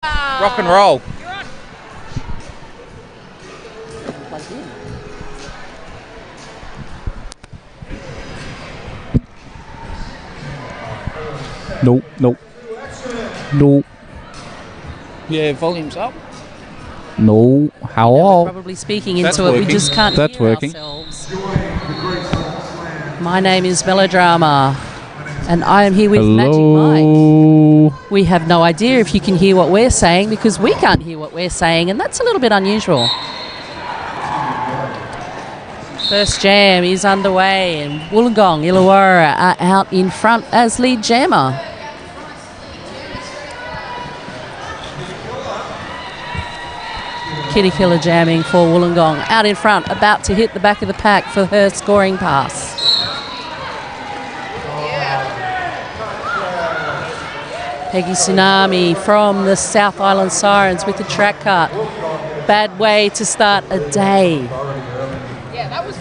Rock and roll. Nope, nope. Nope. Yeah, volume's up. No. How? Probably speaking into it. We just can't That's hear working. ourselves. My name is Melodrama, and I am here with Magic Mike. We have no idea if you can hear what we're saying because we can't hear what we're saying, and that's a little bit unusual. First jam is underway, and Wollongong Illawarra are out in front as lead jammer. Kitty Killer jamming for Wollongong. Out in front, about to hit the back of the pack for her scoring pass. Peggy Tsunami from the South Island Sirens with the track cut. Bad way to start a day.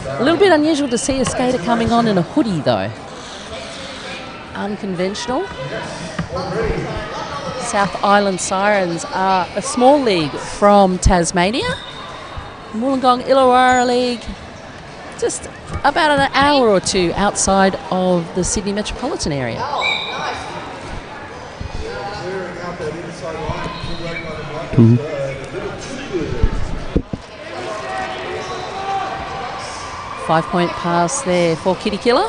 A little bit unusual to see a skater coming on in a hoodie though. Unconventional. South Island Sirens are a small league from Tasmania. Wollongong Illawarra League, just about an hour or two outside of the Sydney metropolitan area. 5-point pass there for Kitty Killer.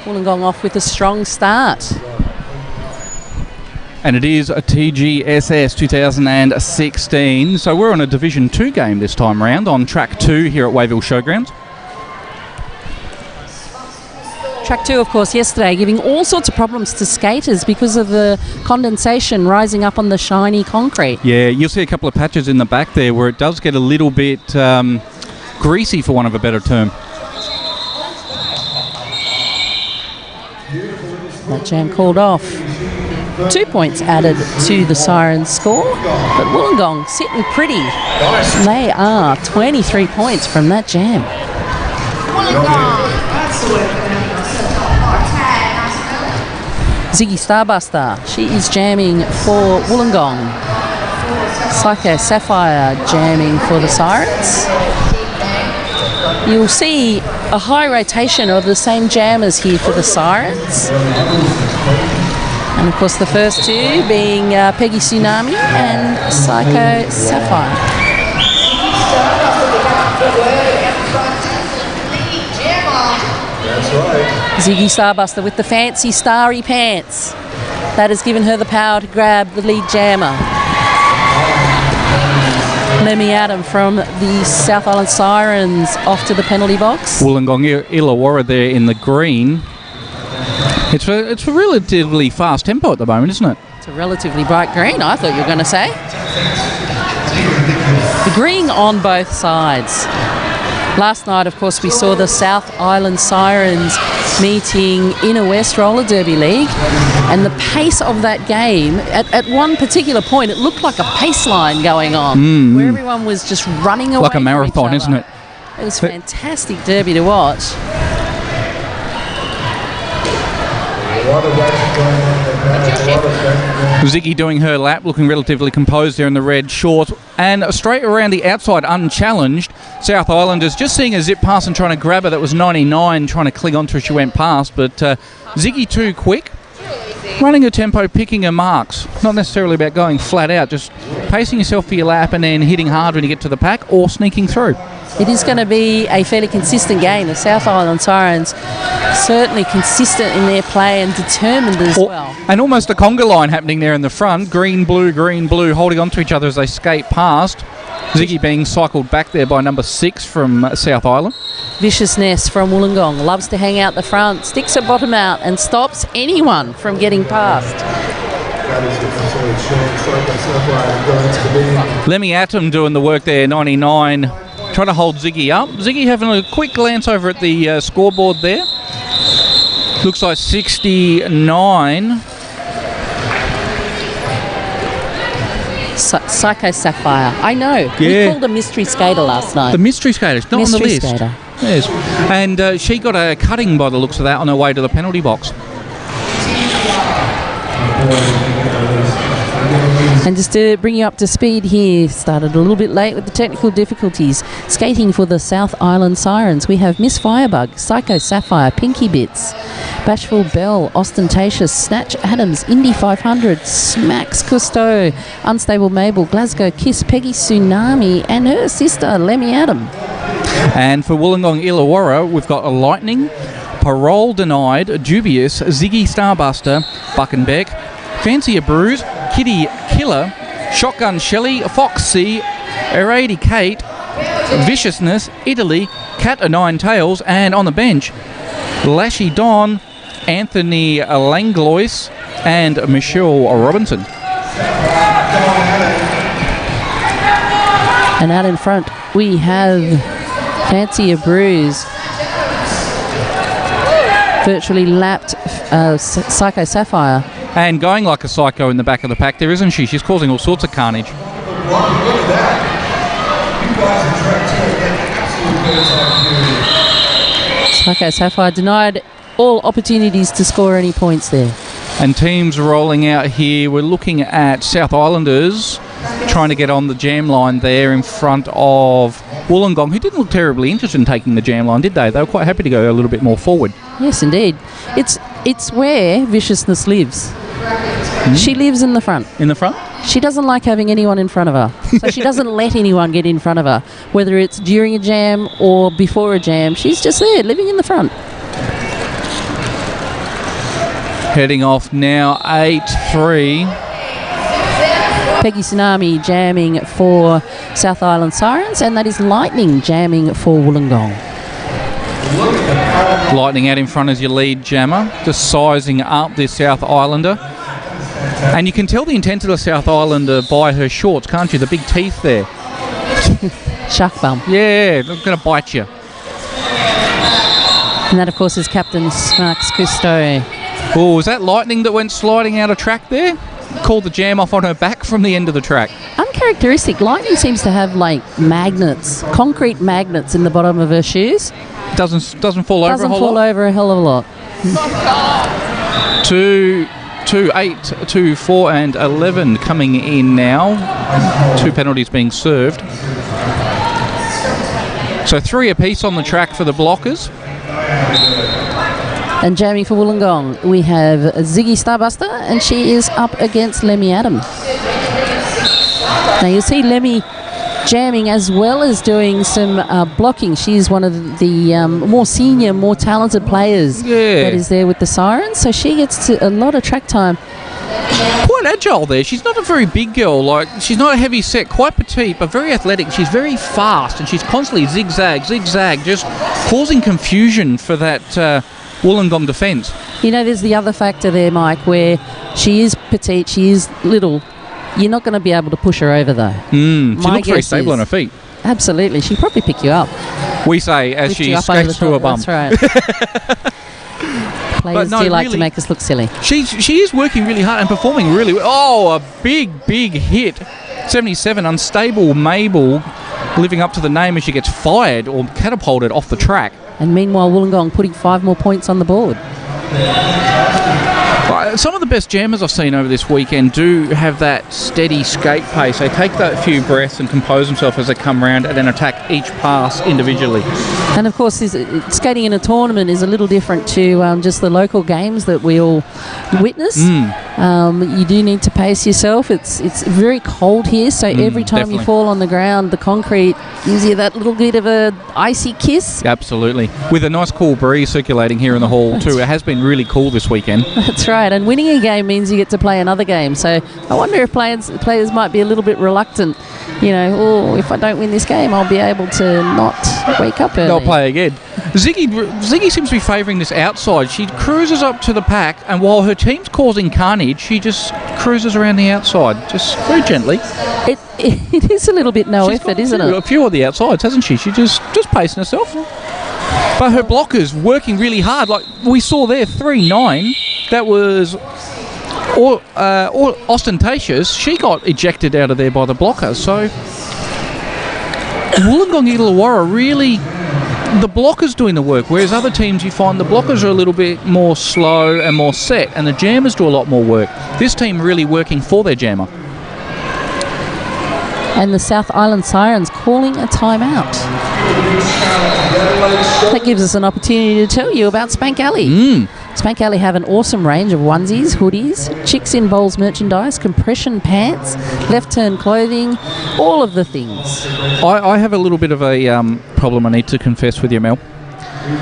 Wollongong off with a strong start. And it is a TGSS 2016. So we're on a Division 2 game this time round on track 2 here at Wayville Showgrounds. Track 2, of course, yesterday giving all sorts of problems to skaters because of the condensation rising up on the shiny concrete. Yeah, you'll see a couple of patches in the back there where it does get a little bit greasy, for want of a better term. That jam called off. 2 points added to the Sirens score, but Wollongong sitting pretty. They are 23 points from that jam. Ziggy Starbuster, she is jamming for Wollongong. Psycho Sapphire jamming for the Sirens. You'll see a high rotation of the same jammers here for the Sirens. And of course the first two being Peggy Tsunami and Psycho Sapphire. Ziggy Starbuster with the fancy starry pants. That has given her the power to grab the lead jammer. Lemmy Adam from the South Island Sirens off to the penalty box. Wollongong Illawarra there in the green. It's a relatively fast tempo at the moment, isn't it? It's a relatively bright green, I thought you were going to say. The green on both sides. Last night, of course, we saw the South Island Sirens meeting Inner West Roller Derby League, and the pace of that game, at one particular point, it looked like a pace line going on, where everyone was just running away. Like a marathon, isn't it? It was fantastic derby to watch. Ziggy doing her lap, looking relatively composed there in the red shorts, and straight around the outside, unchallenged. South Islanders just seeing a zip past and trying to grab her. That was 99, trying to cling onto her. She went past, but Ziggy too quick. Running her tempo, picking her marks. Not necessarily about going flat out, just pacing yourself for your lap and then hitting hard when you get to the pack or sneaking through. It is going to be a fairly consistent game. The South Island Sirens certainly consistent in their play and determined as well. And almost a conga line happening there in the front. Green, blue, holding on to each other as they skate past. Ziggy being cycled back there by number 6 from South Island. Viciousness from Wollongong. Loves to hang out the front, sticks her bottom out and stops anyone from getting past. Lemmy Atom doing the work there, 99. Trying to hold Ziggy up. Ziggy having a quick glance over at the scoreboard there. Looks like 69. Psycho Sapphire. I know. Yeah. We called a mystery skater last night. The mystery skater's not mystery on the list. Skater. Yes. And she got a cutting by the looks of that on her way to the penalty box. And just to bring you up to speed here, started a little bit late with the technical difficulties. Skating for the South Island Sirens, we have Miss Firebug, Psycho Sapphire, Pinky Bits, Bashful Belle, Ostentatious, Snatch Adams, Indy 500, Smacks Cousteau, Unstable Mabel, Glasgow Kiss, Peggy Tsunami, and her sister, Lemmy Adam. And for Wollongong Illawarra, we've got a Lightning, Parole Denied, Dubious, Ziggy Starbuster, Buckenbeck, Fancy a Bruise, Kitty Killer, Shotgun Shelley, Foxy, Eradicate, Viciousness, Italy, Cat o' Nine Tails, and on the bench, Lashy Don, Anthony Langlois, and Michelle Robinson. And out in front, we have Fancy a Bruise. Virtually lapped Psycho Sapphire. And going like a psycho in the back of the pack there, isn't she? She's causing all sorts of carnage. Psycho Sapphire denied all opportunities to score any points there. And teams rolling out here. We're looking at South Islanders trying to get on the jam line there in front of Wollongong, who didn't look terribly interested in taking the jam line, did they? They were quite happy to go a little bit more forward. Yes, indeed. It's where Viciousness lives. She lives in the front. In the front? She doesn't like having anyone in front of her. So she doesn't let anyone get in front of her. Whether it's during a jam or before a jam, she's just there, living in the front. Heading off now, 8-3. Peggy Tsunami jamming for South Island Sirens, and that is Lightning jamming for Wollongong. Lightning out in front as your lead jammer, just sizing up this South Islander. And you can tell the intent of the South Islander by her shorts, can't you? The big teeth there. Shark bum. Yeah, they're going to bite you. And that, of course, is Captain Smacks Cousteau. Oh, was that Lightning that went sliding out of track there? Called the jam off on her back from the end of the track. Uncharacteristic. Lightning seems to have like magnets, concrete magnets in the bottom of her shoes. Doesn't fall over a whole lot? Doesn't fall over a hell of a lot. 2, 8, 2, 4 and 11 coming in now. 2 penalties being served. So 3 apiece on the track for the blockers. And jamming for Wollongong, we have Ziggy Starbuster, and she is up against Lemmy Adam. Now you'll see Lemmy jamming as well as doing some blocking. She's one of the more senior, more talented players that is there with the Sirens, so she gets to a lot of track time. Quite agile there. She's not a very big girl. Like, she's not a heavy set, quite petite, but very athletic. She's very fast, and she's constantly zigzag, just causing confusion for that Wollongong defence. You know, there's the other factor there, Mike, where she is petite, she is little. You're not going to be able to push her over, though. She looks very stable on her feet. Absolutely. She'll probably pick you up. We say as she skates through a bump. That's right. Players do like to make us look silly. She is working really hard and performing really well. Oh, a big hit. 77, Unstable Mabel living up to the name as she gets fired or catapulted off the track. And meanwhile, Wollongong putting 5 more points on the board. Some of the best jammers I've seen over this weekend do have that steady skate pace. They take that few breaths and compose themselves as they come around and then attack each pass individually. And of course, skating in a tournament is a little different to just the local games that we all witness. You do need to pace yourself. It's very cold here, so every time definitely. you fall on the ground, the concrete gives you that little bit of a icy kiss. Absolutely. With a nice cool breeze circulating here in the hall too. It has been really cool this weekend. That's right, and winning a game means you get to play another game. So I wonder if players might be a little bit reluctant. You know, oh, if I don't win this game, I'll be able to not wake up early. Not play again. Ziggy seems to be favouring this outside. She cruises up to the pack, and while her team's causing carnage, she just cruises around the outside, just very gently. It is a little bit effort, isn't it? A few of the outsides, hasn't she? She's just pacing herself. But her blockers working really hard. Like we saw there, 3-9. That was Ostentatious. She got ejected out of there by the blocker. So Wollongong Illawarra really, the blockers doing the work, whereas other teams you find the blockers are a little bit more slow and more set, and the jammers do a lot more work. This team really working for their jammer. And the South Island Sirens calling a timeout. That gives us an opportunity to tell you about Spank Alley. Spank Alley have an awesome range of onesies, hoodies, Chicks in Bowls merchandise, compression pants, left turn clothing, all of the things. I have a little bit of a problem I need to confess with you, Mel.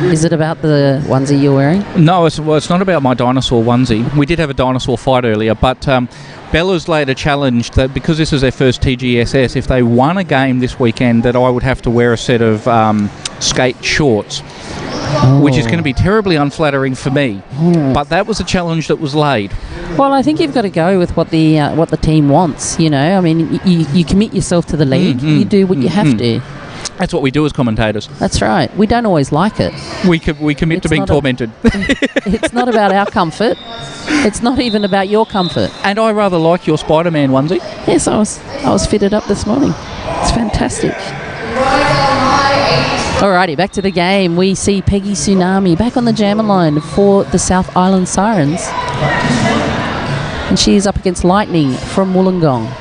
Is it about the onesie you're wearing? No, it's not about my dinosaur onesie. We did have a dinosaur fight earlier, but Bella's laid a challenge that because this is their first TGSS, if they won a game this weekend, that I would have to wear a set of skate shorts, which is going to be terribly unflattering for me. But that was a challenge that was laid. Well, I think you've got to go with what the team wants, you know. I mean, you commit yourself to the league. You do what you have to. That's what we do as commentators. That's right. We don't always like it. We commit to being tormented. It's not about our comfort. It's not even about your comfort. And I rather like your Spider-Man onesie. Yes, I was fitted up this morning. It's fantastic. Alrighty, back to the game. We see Peggy Tsunami back on the jammer line for the South Island Sirens. And she is up against Lightning from Wollongong.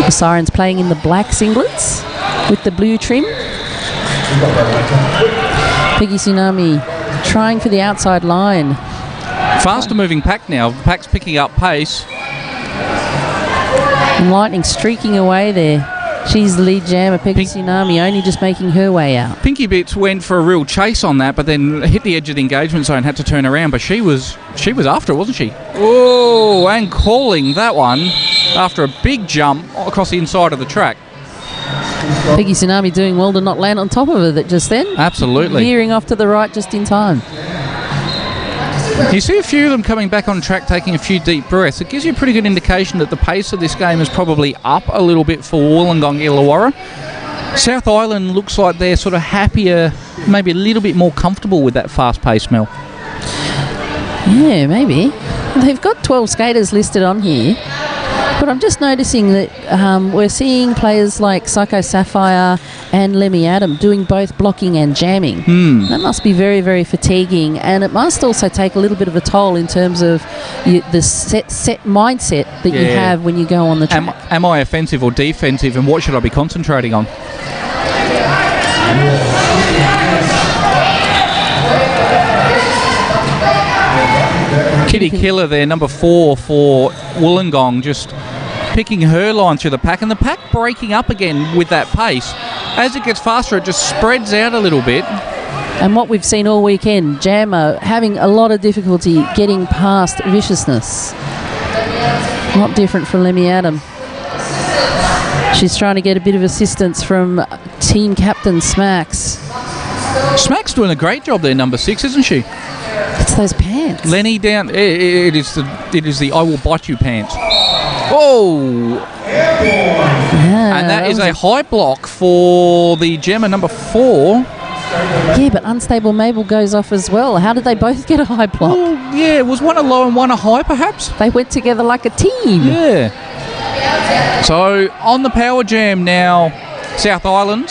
The Sirens playing in the black singlets with the blue trim. Peggy Tsunami trying for the outside line. Faster moving pack now. The pack's picking up pace. And Lightning streaking away there. She's the lead jammer. Peggy Tsunami only just making her way out. Pinky Bits went for a real chase on that, but then hit the edge of the engagement zone, had to turn around. But she was after it, wasn't she? Oh, and calling that one after a big jump across the inside of the track. Peggy Tsunami doing well to not land on top of her just then. Absolutely. Veering off to the right just in time. You see a few of them coming back on track, taking a few deep breaths. It gives you a pretty good indication that the pace of this game is probably up a little bit for Wollongong Illawarra. South Island looks like they're sort of happier, maybe a little bit more comfortable with that fast pace, Mel. Yeah, maybe. They've got 12 skaters listed on here. But I'm just noticing that we're seeing players like Psycho Sapphire and Lemmy Adam doing both blocking and jamming. That must be very, very fatiguing, and it must also take a little bit of a toll in terms of the set mindset that you have when you go on the track. Am I offensive or defensive, and what should I be concentrating on? Kitty Killer there, number 4 for Wollongong, just picking her line through the pack, and the pack breaking up again with that pace. As it gets faster, it just spreads out a little bit. And what we've seen all weekend, Jammer having a lot of difficulty getting past Viciousness. Not different from Lemmy Adam. She's trying to get a bit of assistance from team captain Smacks. Smack's doing a great job there, number 6, isn't she? It's those pants. Lenny down. It is the I will bite you pants. Oh! Yeah, And that is a high block for the jammer number 4. Yeah, but Unstable Mabel goes off as well. How did they both get a high block? Oh, yeah, was one a low and one a high, perhaps? They went together like a team. Yeah. So on the power jam now, South Island.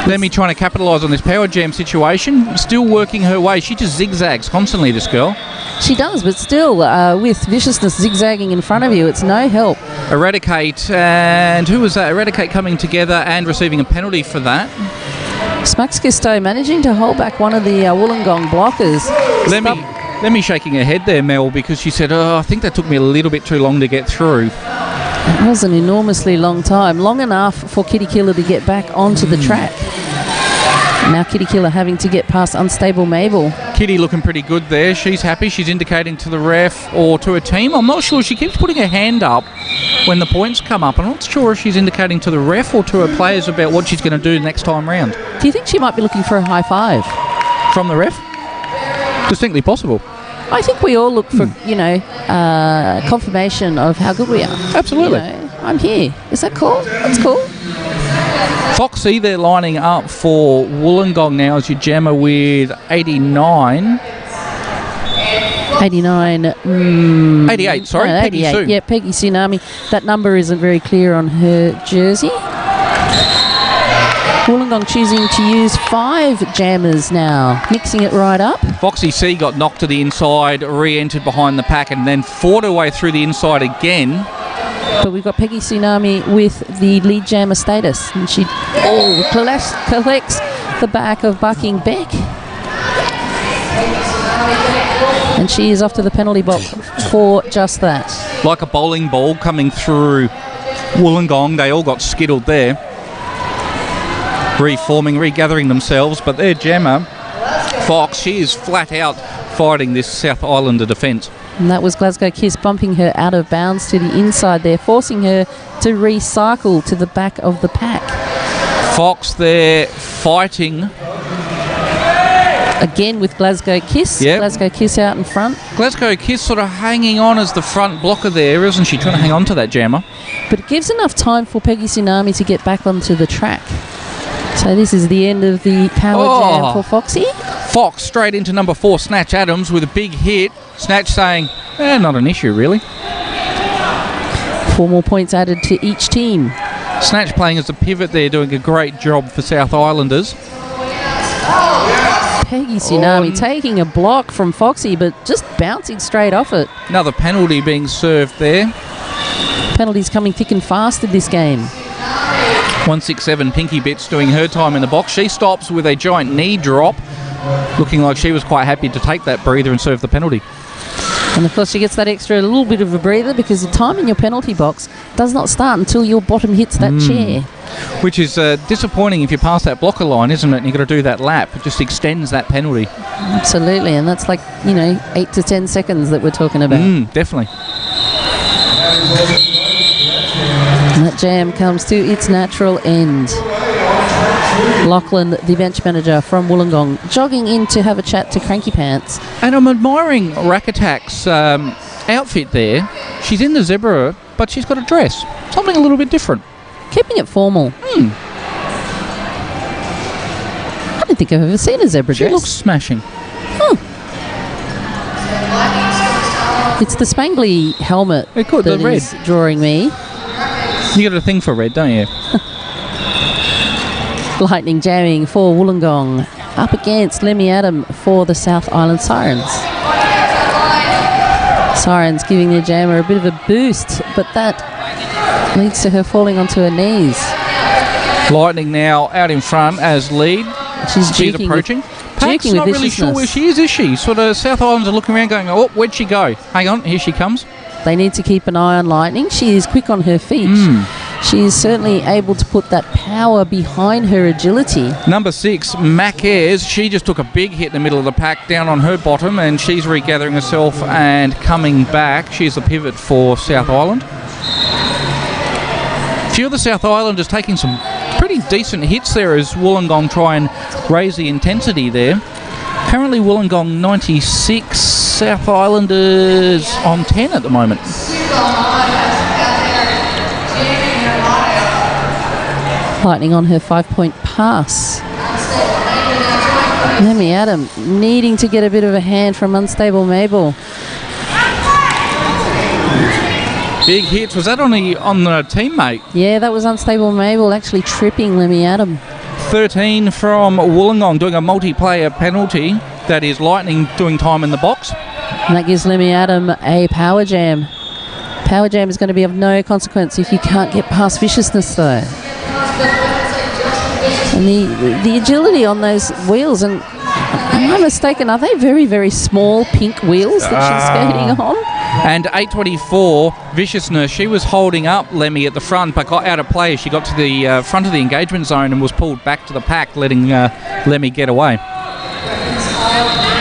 Lemmy trying to capitalise on this power jam situation. Still working her way. She just zigzags constantly, this girl. She does, but still, with Viciousness zigzagging in front of you, it's no help. Eradicate, and who was that? Eradicate coming together and receiving a penalty for that. Smaxkisto managing to hold back one of the Wollongong blockers. Lemmy shaking her head there, Mel, because she said, I think that took me a little bit too long to get through. It was an enormously long time. Long enough for Kitty Killer to get back onto the track. Now Kitty Killer having to get past Unstable Mabel. Kitty looking pretty good there. She's happy. She's indicating to the ref or to her team. I'm not sure. She keeps putting her hand up when the points come up. I'm not sure if she's indicating to the ref or to her players about what she's going to do next time round. Do you think she might be looking for a high five? From the ref? Distinctly possible. I think we all look for, confirmation of how good we are. Absolutely. I'm here. Is that cool? That's cool. Foxy, they're lining up for Wollongong now as your jammer with 89. 89. 88, sorry. No, Peggy 88. Sue. Yeah, Peggy Tsunami. That number isn't very clear on her jersey. Wollongong choosing to use 5 jammers now, mixing it right up. Foxy C got knocked to the inside, re-entered behind the pack, and then fought her way through the inside again. But we've got Peggy Tsunami with the lead jammer status. And she collects the back of Bucking Beck. And she is off to the penalty box for just that. Like a bowling ball coming through Wollongong, they all got skittled there. Reforming, regathering themselves, but their jammer, Fox, she is flat out fighting this South Islander defence. And that was Glasgow Kiss bumping her out of bounds to the inside there, forcing her to recycle to the back of the pack. Fox there fighting. Again with Glasgow Kiss. Yep. Glasgow Kiss out in front. Glasgow Kiss sort of hanging on as the front blocker there, isn't she? Trying to hang on to that jammer. But it gives enough time for Peggy Tsunami to get back onto the track. So this is the end of the power jam for Foxy. Fox straight into number 4, Snatch Adams, with a big hit. Snatch saying, not an issue, really. 4 more points added to each team. Snatch playing as a pivot there, doing a great job for South Islanders. Peggy Tsunami taking a block from Foxy, but just bouncing straight off it. Another penalty being served there. Penalties coming thick and fast in this game. 167 Pinky Bits doing her time in the box. She stops with a giant knee drop, looking like she was quite happy to take that breather and serve the penalty. And of course she gets that extra little bit of a breather because the time in your penalty box does not start until your bottom hits that chair. Which is disappointing if you pass that blocker line, isn't it? And you've got to do that lap. It just extends that penalty. Absolutely, and that's like, 8 to 10 seconds that we're talking about. Definitely. And that jam comes to its natural end. Lachlan, the bench manager from Wollongong, jogging in to have a chat to Cranky Pants. And I'm admiring Rack Attack's outfit there. She's in the zebra, but she's got a dress. Something a little bit different. Keeping it formal. I don't think I've ever seen a zebra dress. She looks smashing. It's the spangly helmet the that red is drawing me. You got a thing for red, don't you? Lightning jamming for Wollongong. Up against Lemmy Adam for the South Island Sirens. Sirens giving their jammer a bit of a boost, but that leads to her falling onto her knees. Lightning now out in front as lead. She's approaching. Pack's with not really sure where she is she? Sort of South Islanders are looking around going, oh, where'd she go? Hang on, here she comes. They need to keep an eye on Lightning. She is quick on her feet. She is certainly able to put that power behind her agility. Number 6, Mac Ayres, she just took a big hit in the middle of the pack down on her bottom, and she's regathering herself and coming back. She's the pivot for South Island. A few of the South Islanders taking some pretty decent hits there as Wollongong try and raise the intensity there. Currently Wollongong 96, South Islanders on 10 at the moment. Lightning on her 5-point pass. Lemmy Adam needing to get a bit of a hand from Unstable Mabel. Big hits. Was that on the teammate? Yeah, that was Unstable Mabel actually tripping Lemmy Adam. 13 from Wollongong doing a multiplayer penalty. That is Lightning doing time in the box. And that gives Lemmy Adam a power jam. Power jam is going to be of no consequence if you can't get past Viciousness though. And the agility on those wheels, and am I mistaken, are they very, very small pink wheels that she's skating on? And 824, Viciousness, she was holding up Lemmy at the front but got out of play as she got to the front of the engagement zone and was pulled back to the pack, letting Lemmy get away.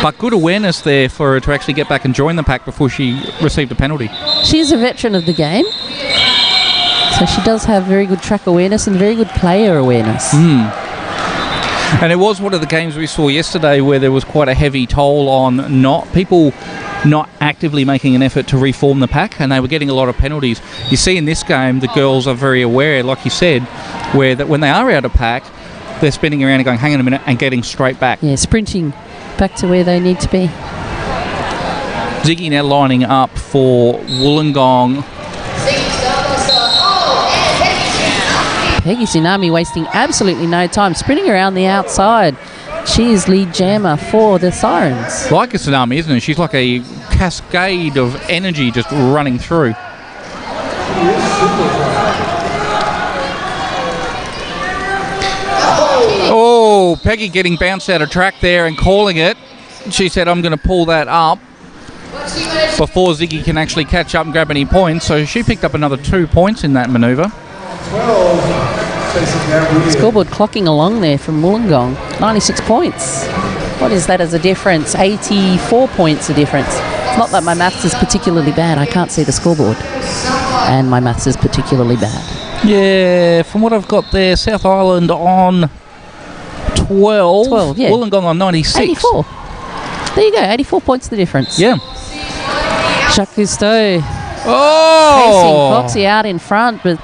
But good awareness there for her to actually get back and join the pack before she received a penalty. She's a veteran of the game, so she does have very good track awareness and very good player awareness. And it was one of the games we saw yesterday where there was quite a heavy toll on people not actively making an effort to reform the pack, and they were getting a lot of penalties. You see in this game, the girls are very aware, like you said, where that when they are out of pack, they're spinning around and going, hang on a minute, and getting straight back. Yeah, sprinting back to where they need to be. Ziggy now lining up for Wollongong. Peggy Tsunami wasting absolutely no time, sprinting around the outside. She is lead jammer for the Sirens. Like a tsunami, isn't it? She's like a cascade of energy just running through. Oh, Peggy getting bounced out of track there and calling it. She said, I'm going to pull that up before Ziggy can actually catch up and grab any points. So she picked up another 2 points in that manoeuvre. Scoreboard clocking along there from Wollongong. 96 points. What is that as a difference? 84 points a difference. It's not that my maths is particularly bad. I can't see the scoreboard. And my maths is particularly bad. Yeah, from what I've got there, South Island on 12. 12, yeah. Wollongong on 96. 84. There you go, 84 points the difference. Yeah. Jacques Cousteau Oh! chasing Foxy out in front, but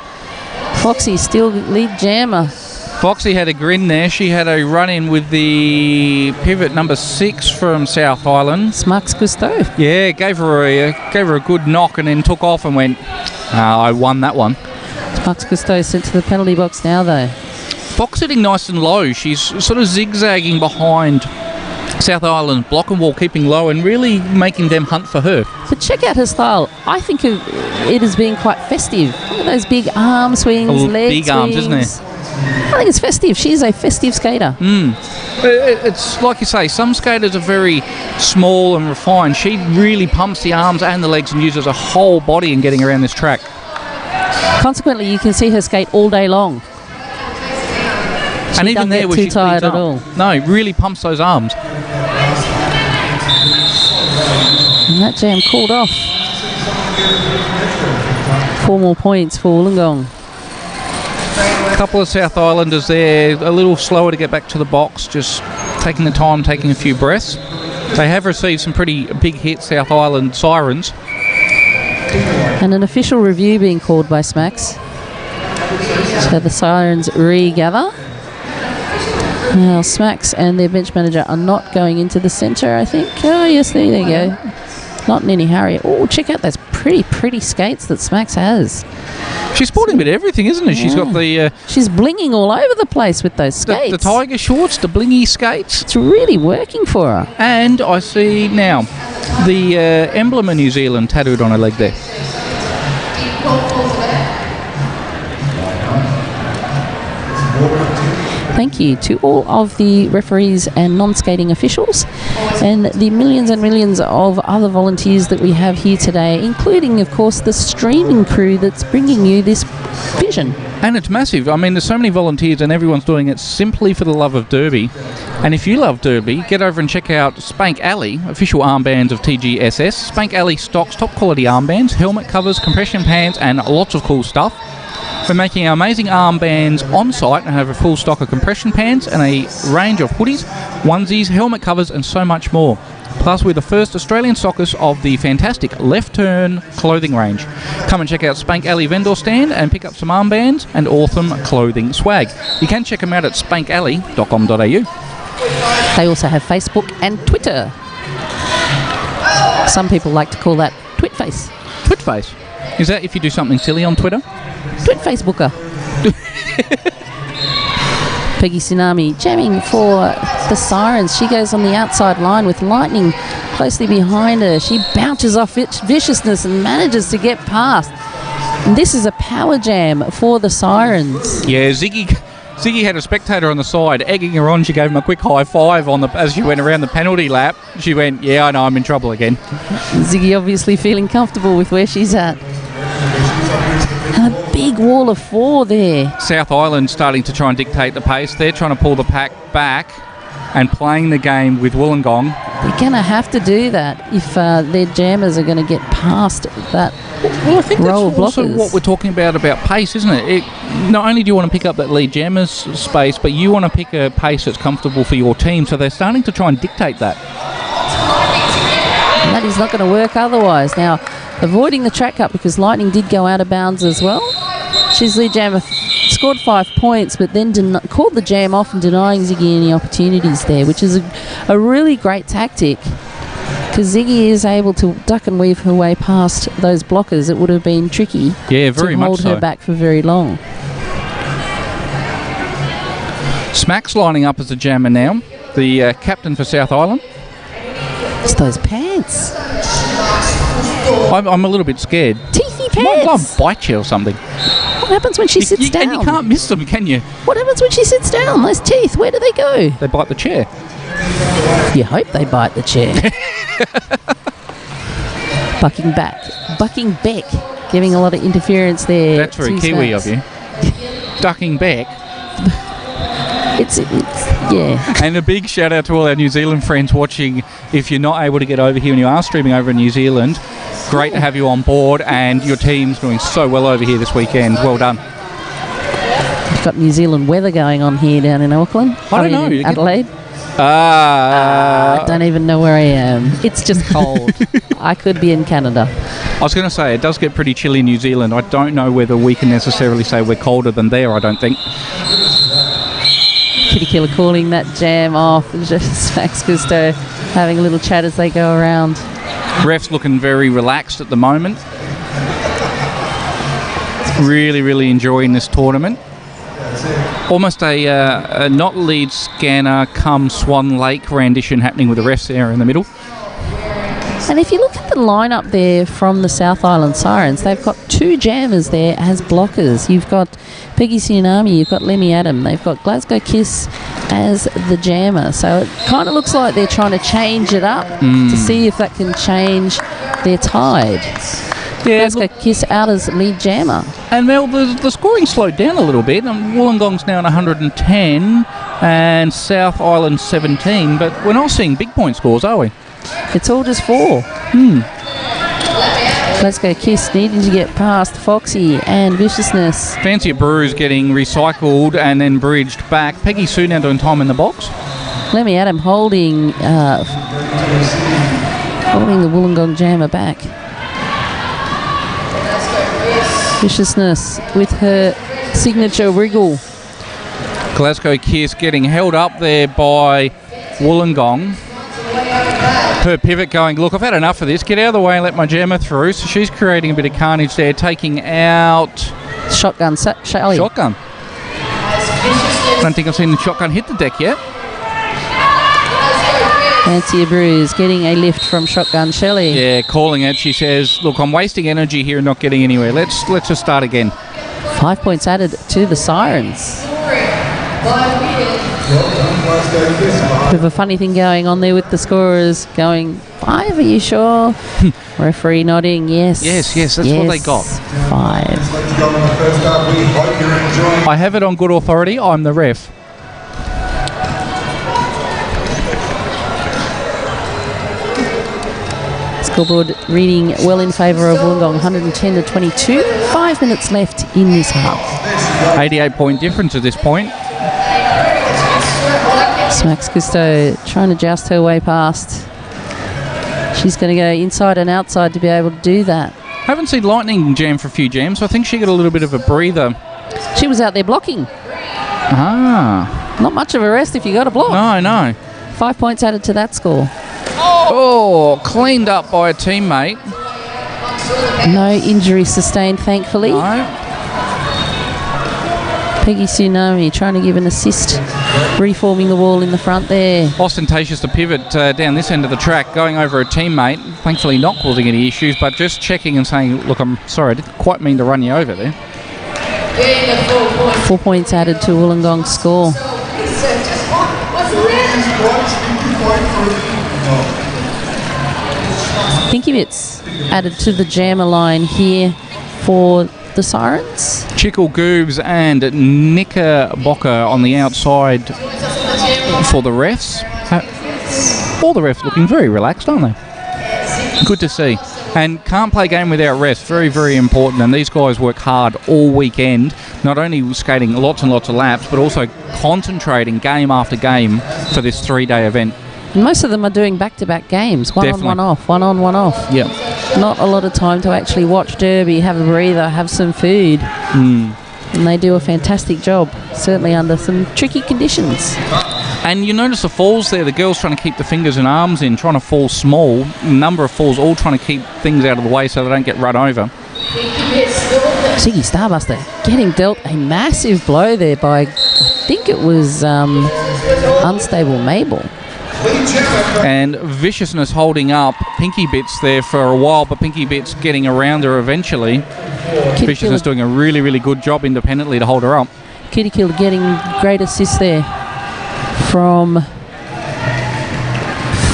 Foxy still lead jammer. Foxy had a grin there. She had a run-in with the pivot number 6 from South Island. Smux Cousteau. Yeah, gave her a good knock and then took off and went, I won that one. Smux Cousteau sent to the penalty box now, though. Fox sitting nice and low. She's sort of zigzagging behind South Island block and wall, keeping low and really making them hunt for her. But check out her style. I think of it as being quite festive. Look at those big arm swings, leg big swings. arms, isn't it? I think it's festive. She's a festive skater. It's like you say, some skaters are very small and refined. She really pumps the arms and the legs and uses her whole body in getting around this track. Consequently, you can see her skate all day long. And even there, where she's too tired at all. No, really pumps those arms. And that jam called off. 4 more points for Wollongong. A couple of South Islanders there, a little slower to get back to the box, just taking the time, taking a few breaths. They have received some pretty big hits, South Island sirens. And an official review being called by Smacks. So the sirens regather. Now Smacks and their bench manager are not going into the centre, I think. Oh yes, there you go. Not in any hurry. Oh, check out those pretty skates that Smacks has. She's sporting a bit of everything, isn't she? She's got the... she's blinging all over the place with those skates. The tiger shorts, the blingy skates. It's really working for her. And I see now the emblem of New Zealand tattooed on her leg there. Thank you to all of the referees and non-skating officials and the millions and millions of other volunteers that we have here today, including, of course, the streaming crew that's bringing you this vision. And it's massive. I mean, there's so many volunteers and everyone's doing it simply for the love of Derby. And if you love Derby, get over and check out Spank Alley, official armbands of TGSS. Spank Alley stocks top quality armbands, helmet covers, compression pants, and lots of cool stuff. We're making our amazing armbands on site and have a full stock of compression pants and a range of hoodies, onesies, helmet covers, and so much more. Plus, we're the first Australian stockers of the fantastic Left Turn clothing range. Come and check out Spank Alley vendor stand and pick up some armbands and awesome clothing swag. You can check them out at spankalley.com.au. They also have Facebook and Twitter. Some people like to call that Twitface. Twitface? Is that if you do something silly on Twitter? Twit Facebooker. Peggy Tsunami jamming for the Sirens. She goes on the outside line with Lightning closely behind her. She bounces off viciousness and manages to get past. And this is a power jam for the Sirens. Yeah, Ziggy had a spectator on the side egging her on. She gave him a quick high five as she went around the penalty lap. She went, yeah, I know, I'm in trouble again. Ziggy obviously feeling comfortable with where she's at. And a big wall of 4 there. South Island starting to try and dictate the pace. They're trying to pull the pack back and playing the game with Wollongong. They're going to have to do that if their jammers are going to get past that well, I think row that's of also blockers. what we're talking about pace, isn't it? Not only do you want to pick up that lead jammer's space, but you want to pick a pace that's comfortable for your team. So they're starting to try and dictate that. And that is not going to work otherwise. Now, avoiding the track cut because Lightning did go out of bounds as well. She's lead jammer, scored 5 points, but then called the jam off and denying Ziggy any opportunities there, which is a really great tactic because Ziggy is able to duck and weave her way past those blockers. It would have been tricky to hold her back for very long. Smack's lining up as a jammer now, the captain for South Island. It's those pants. I'm a little bit scared. Teethy Might go and cares? bite you or something. What happens when she sits down? And you can't miss them, can you? What happens when she sits down? Those teeth, where do they go? They bite the chair. You hope they bite the chair. Bucking back. Bucking back. Giving a lot of interference there. That's very to Kiwi Smacks. of you. Ducking back. It's yeah. And a big shout out to all our New Zealand friends watching. If you're not able to get over here and you are streaming over in New Zealand, great to have you on board, and your team's doing so well over here this weekend. Well done. We've got New Zealand weather going on here down in Auckland. I don't know. In Adelaide. I I don't even know where I am. It's just cold. I could be in Canada. I was going to say, it does get pretty chilly in New Zealand. I don't know whether we can necessarily say we're colder than there, I don't think. Kitty Killer calling that jam off. Just Max Gusto having a little chat as they go around. Ref's looking very relaxed at the moment. Really, really enjoying this tournament. Almost a not lead scanner come Swan Lake rendition happening with the refs there in the middle. And if you look at the lineup there from the South Island Sirens, they've got 2 jammers there as blockers. You've got Peggy Tsunami, you've got Lemmy Adam, they've got Glasgow Kiss as the jammer. So it kind of looks like they're trying to change it up to see if that can change their tide. Yeah, Glasgow Kiss out as lead jammer. and Mel, the scoring slowed down a little bit. Wollongong's now on 110 and South Island 17, but we're not seeing big point scores, are we? It's all just 4. Glasgow Kiss needing to get past Foxy and Viciousness. Fancy Brews getting recycled and then bridged back. Peggy Sue now doing time in the box. Lemmy Adam holding the Wollongong jammer back. Viciousness with her signature wriggle. Glasgow Kiss getting held up there by Wollongong. Her pivot going, look, I've had enough of this. Get out of the way and let my jammer through. So she's creating a bit of carnage there, taking out... Shotgun Shelley. Shotgun. I don't think I've seen the shotgun hit the deck yet. Fancy Brews getting a lift from Shotgun Shelley. Yeah, calling it. She says, look, I'm wasting energy here and not getting anywhere. Let's just start again. 5 points added to the Sirens. Bit of a funny thing going on there with the scorers going, 5, are you sure? Referee nodding, yes. Yes, that's what they got. 5. I have it on good authority. I'm the ref. Scoreboard reading well in favour of Wollongong, 110 to 22. 5 minutes left in this half. 88-point difference at this point. Max Gusto trying to joust her way past. She's going to go inside and outside to be able to do that. Haven't seen Lightning jam for a few jams, so I think she got a little bit of a breather. She was out there blocking. Ah. Not much of a rest if you got a block. No. 5 points added to that score. Oh, cleaned up by a teammate. No injury sustained, thankfully. No. Peggy Tsunami trying to give an assist, reforming the wall in the front there. Ostentatious to pivot down this end of the track, going over a teammate. Thankfully not causing any issues, but just checking and saying, look, I'm sorry, I didn't quite mean to run you over there. 4 points added to Wollongong's score. Pinky Bits added to the jammer line here for the Sirens. Chickle Goobs and Knickerbocker on the outside for the refs. All the refs looking very relaxed, aren't they? Good to see. And can't play a game without rest. Very, very important. And these guys work hard all weekend, not only skating lots and lots of laps, but also concentrating game after game for this 3-day event. And most of them are doing back-to-back games, one Definitely. on, one off, one on, one off. Yep. Not a lot of time to actually watch Derby, have a breather, have some food. And they do a fantastic job, certainly under some tricky conditions. And you notice the falls there, the girls trying to keep the fingers and arms in, trying to fall small. A number of falls, all trying to keep things out of the way so they don't get run over. Ziggy Starbuster getting dealt a massive blow there by, I think it was Unstable Mabel. And Viciousness holding up Pinky Bits there for a while, but Pinky Bits getting around her eventually. Viciousness doing a really, really good job independently to hold her up. Kitty Killer getting great assist there from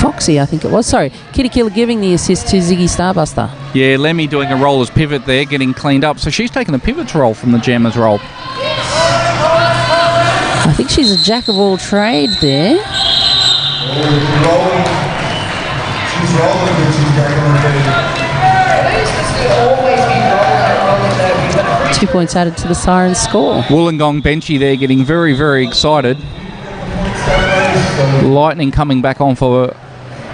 Foxy, I think it was. Sorry, Kitty Killer giving the assist to Ziggy Starbuster. Yeah, Lemmy doing a roller's pivot there, getting cleaned up. So she's taken the pivot's role from the jammer's role. I think she's a jack of all trade there. She's rolling, but she's jack of all trade. 2 points added to the Sirens score. Wollongong Benchy there getting very, very excited. Lightning coming back on for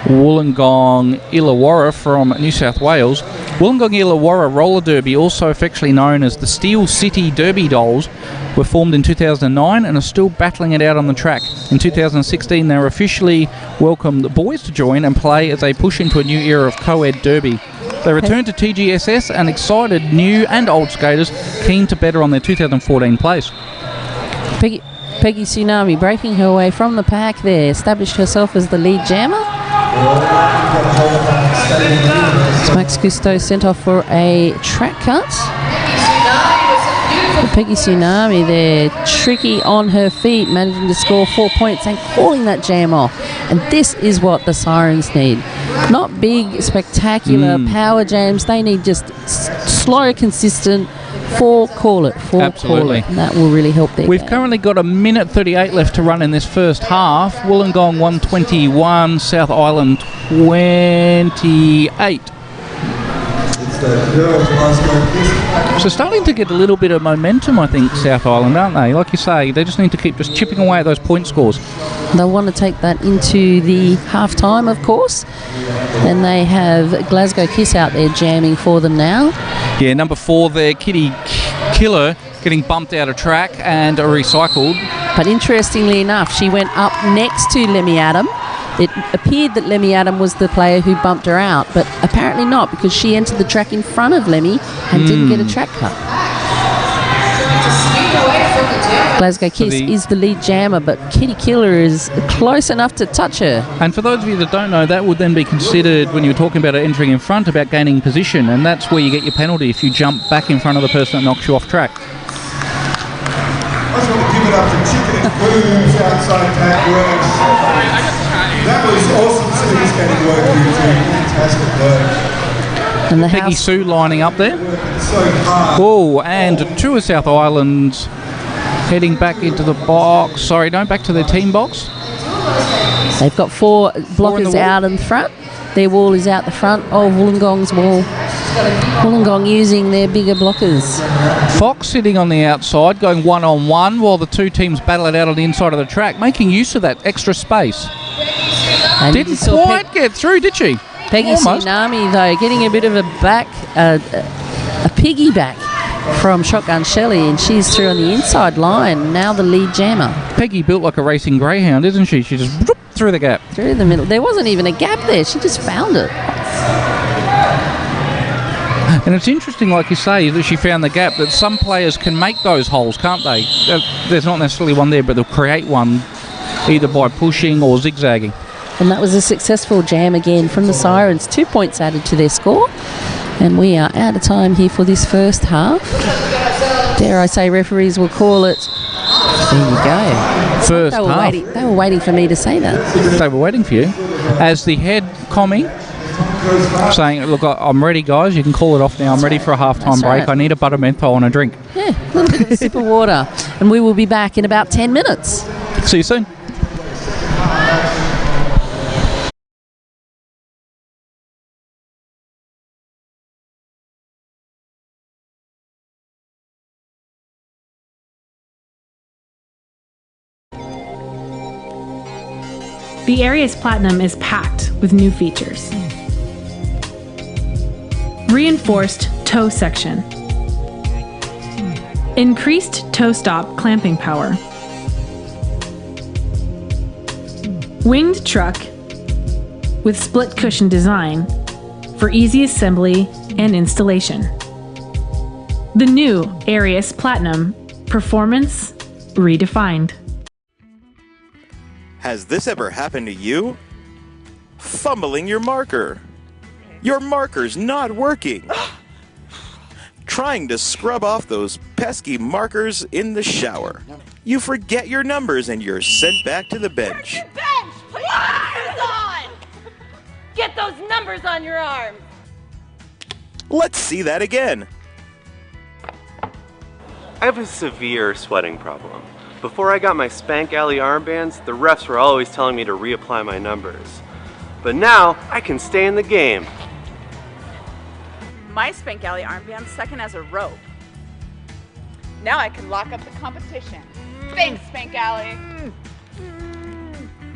Wollongong Illawarra from New South Wales. Wollongong Illawarra Roller Derby, also affectionately known as the Steel City Derby Dolls, were formed in 2009 and are still battling it out on the track. In 2016 they were officially welcomed the boys to join and play as they push into a new era of co-ed derby. They returned to TGSS and excited new and old skaters keen to better on their 2014 place. Peggy Tsunami breaking her way from the pack there, established herself as the lead jammer. Max Gusto sent off for a track cut. Peggy Tsunami there, tricky on her feet, managing to score 4 points and calling that jam off. And this is what the Sirens need. Not big, spectacular power jams. They need just slow, consistent, call it. Absolutely. And that will really help their We've game. currently got a minute 38 left to run in this first half. Wollongong 121, South Island 28. So starting to get a little bit of momentum, I think, South Island, aren't they? Like you say, they just need to keep just chipping away at those point scores. They'll want to take that into the half-time, of course. And they have Glasgow Kiss out there jamming for them now. Yeah, number 4 there, Kitty Killer, getting bumped out of track and recycled. But interestingly enough, she went up next to Lemmy Adam. It appeared that Lemmy Adam was the player who bumped her out, but apparently not, because she entered the track in front of Lemmy and didn't get a track cut. Glasgow Kiss is the lead jammer, but Kitty Killer is close enough to touch her. And for those of you that don't know, that would then be considered, when you're talking about entering in front, about gaining position, and that's where you get your penalty if you jump back in front of the person that knocks you off track. I just want to give it up to Chicken and Booms outside that works. That was awesome seeing skating work here too. Fantastic work. And the Peggy Sue lining up there. So hard. Oh, and two of South Island's heading back into the box. Sorry, no, back to their team box. They've got 4 blockers out in front. Their wall is out the front of Wollongong's wall. Wollongong using their bigger blockers. Fox sitting on the outside, going one-on-one while the two teams battle it out on the inside of the track, making use of that extra space. And Didn't quite get through, did she? Peggy Almost. Tsunami, though, getting a bit of a piggyback from Shotgun Shelley, and she's through on the inside line. Now the lead jammer. Peggy built like a racing greyhound, isn't she? She just whoop, through the gap. Through the middle. There wasn't even a gap there. She just found it. And it's interesting, like you say, that she found the gap, that some players can make those holes, can't they? There's not necessarily one there, but they'll create one either by pushing or zigzagging. And that was a successful jam again from the Sirens. 2 points added to their score. And we are out of time here for this first half. Dare I say referees will call it. There you go. First half. They were waiting for me to say that. They were waiting for you. As the head commie saying, look, I'm ready, guys. You can call it off now. I'm ready for a halftime break. Right. I need a butter menthol and a drink. Yeah, a little bit of a sip of water. And we will be back in about 10 minutes. See you soon. The Area's Platinum is packed with new features. Reinforced toe section. Increased toe stop clamping power. Winged truck with split cushion design for easy assembly and installation. The new Area's Platinum, performance redefined. Has this ever happened to you? Fumbling your marker. Your marker's not working. Trying to scrub off those pesky markers in the shower. You forget your numbers and you're sent back to the bench. Bench! Put your numbers on! Get those numbers on your arm! Let's see that again. I have a severe sweating problem. Before I got my Spank Alley armbands, the refs were always telling me to reapply my numbers. But now, I can stay in the game. My Spank Alley armband's second as a rope. Now I can lock up the competition. Thanks, Spank Alley.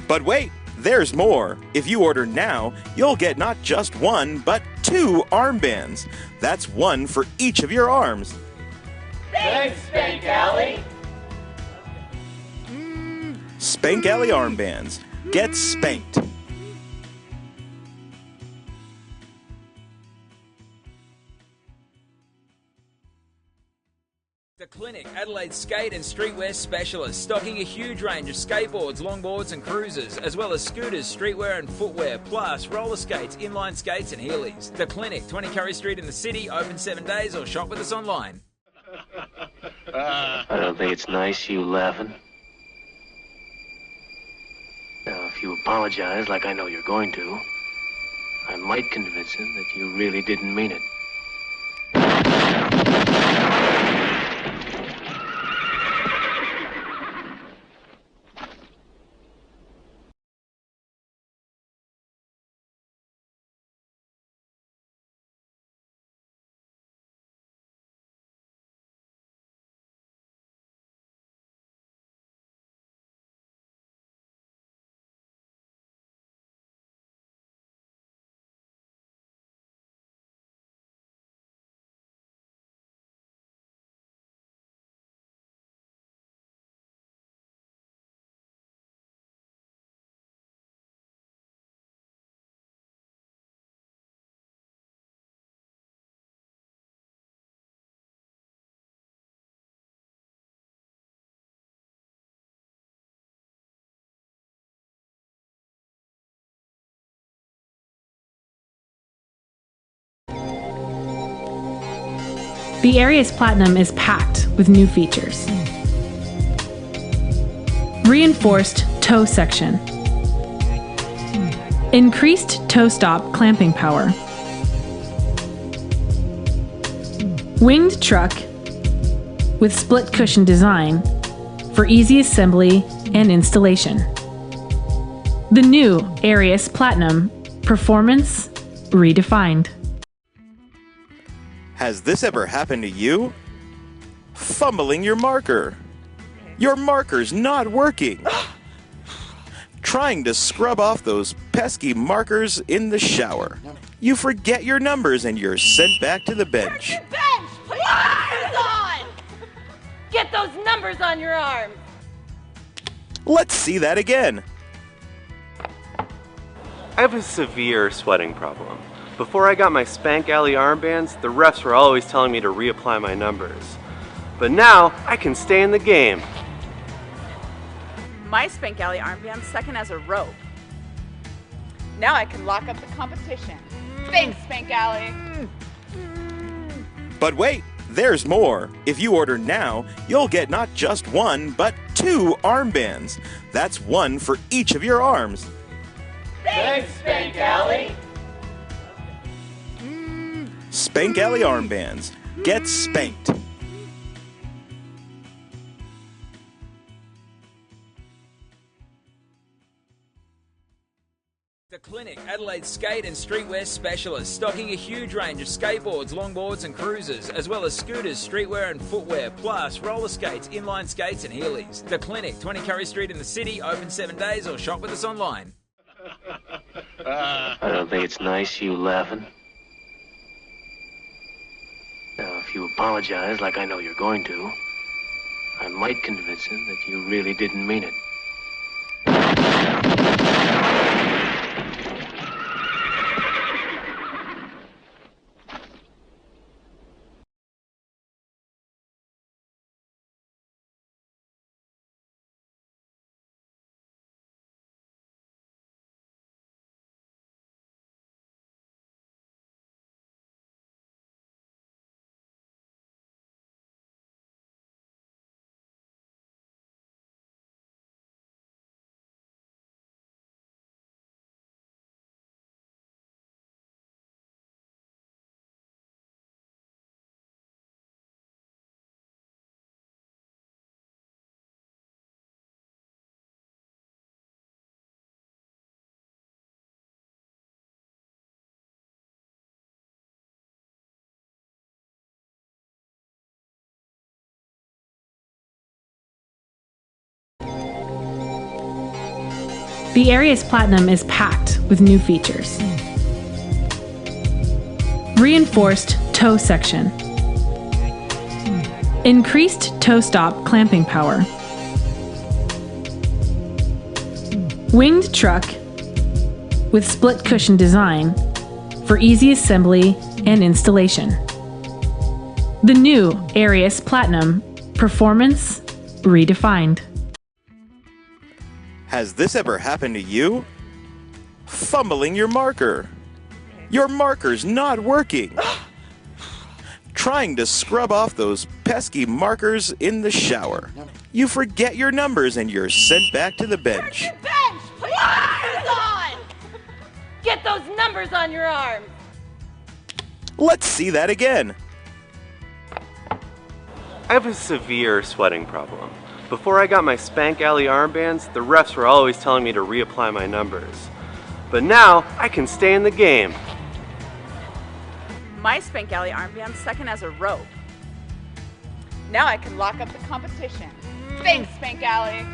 But wait, there's more. If you order now, you'll get not just one, but 2 armbands. That's one for each of your arms. Thanks, Spank Alley. Spank Alley armbands. Get spanked. The Clinic, Adelaide's skate and streetwear specialist, stocking a huge range of skateboards, longboards and cruisers, as well as scooters, streetwear and footwear, plus roller skates, inline skates and Heelys. The Clinic, 20 Curry Street in the city, open 7 days, or shop with us online. I don't think it's nice you laughing. Now, if you apologize like I know you're going to, I might convince him that you really didn't mean it. The area's platinum is packed with new features. Reinforced toe section. Increased toe stop clamping power. Winged truck with split cushion design for easy assembly and installation. The new Arius Platinum, performance redefined. Has this ever happened to you? Fumbling your marker. Your marker's not working. Trying to scrub off those pesky markers in the shower. You forget your numbers and you're sent back to the bench. Bench! Put your numbers on! Get those numbers on your arm! Let's see that again. I have a severe sweating problem. Before I got my Spank Alley armbands, the refs were always telling me to reapply my numbers. But now, I can stay in the game. My Spank Alley armband's second as a rope. Now I can lock up the competition. Thanks, Spank Alley. But wait, there's more. If you order now, you'll get not just one, but 2 armbands. That's one for each of your arms. Thanks, Spank Alley. Spank Alley armbands. Get spanked. The Clinic, Adelaide's skate and streetwear specialist, stocking a huge range of skateboards, longboards and cruisers, as well as scooters, streetwear and footwear, plus roller skates, inline skates and Heelys. The Clinic, 20 Curry Street in the city, open 7 days, or shop with us online. I don't think it's nice you laughing. Now, if you apologize like I know you're going to, I might convince him that you really didn't mean it. The Arius Platinum is packed with new features. Reinforced toe section. Increased toe stop clamping power. Winged truck with split cushion design for easy assembly and installation. The new Arius Platinum, performance redefined. Has this ever happened to you? Fumbling your marker. Your marker's not working. Trying to scrub off those pesky markers in the shower. You forget your numbers and you're sent back to the bench. Bench! Put your numbers on! Get those numbers on your arms! Let's see that again. I have a severe sweating problem. Before I got my Spank Alley armbands, the refs were always telling me to reapply my numbers. But now, I can stay in the game. My Spank Alley armband's second as a rope. Now I can lock up the competition. Thanks, Spank Alley.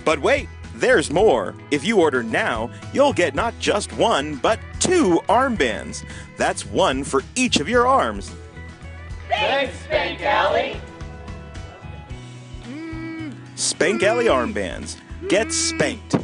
But wait, there's more. If you order now, you'll get not just one, but 2 armbands. That's one for each of your arms. Thanks, Spank Alley. Spank Alley armbands. Get spanked.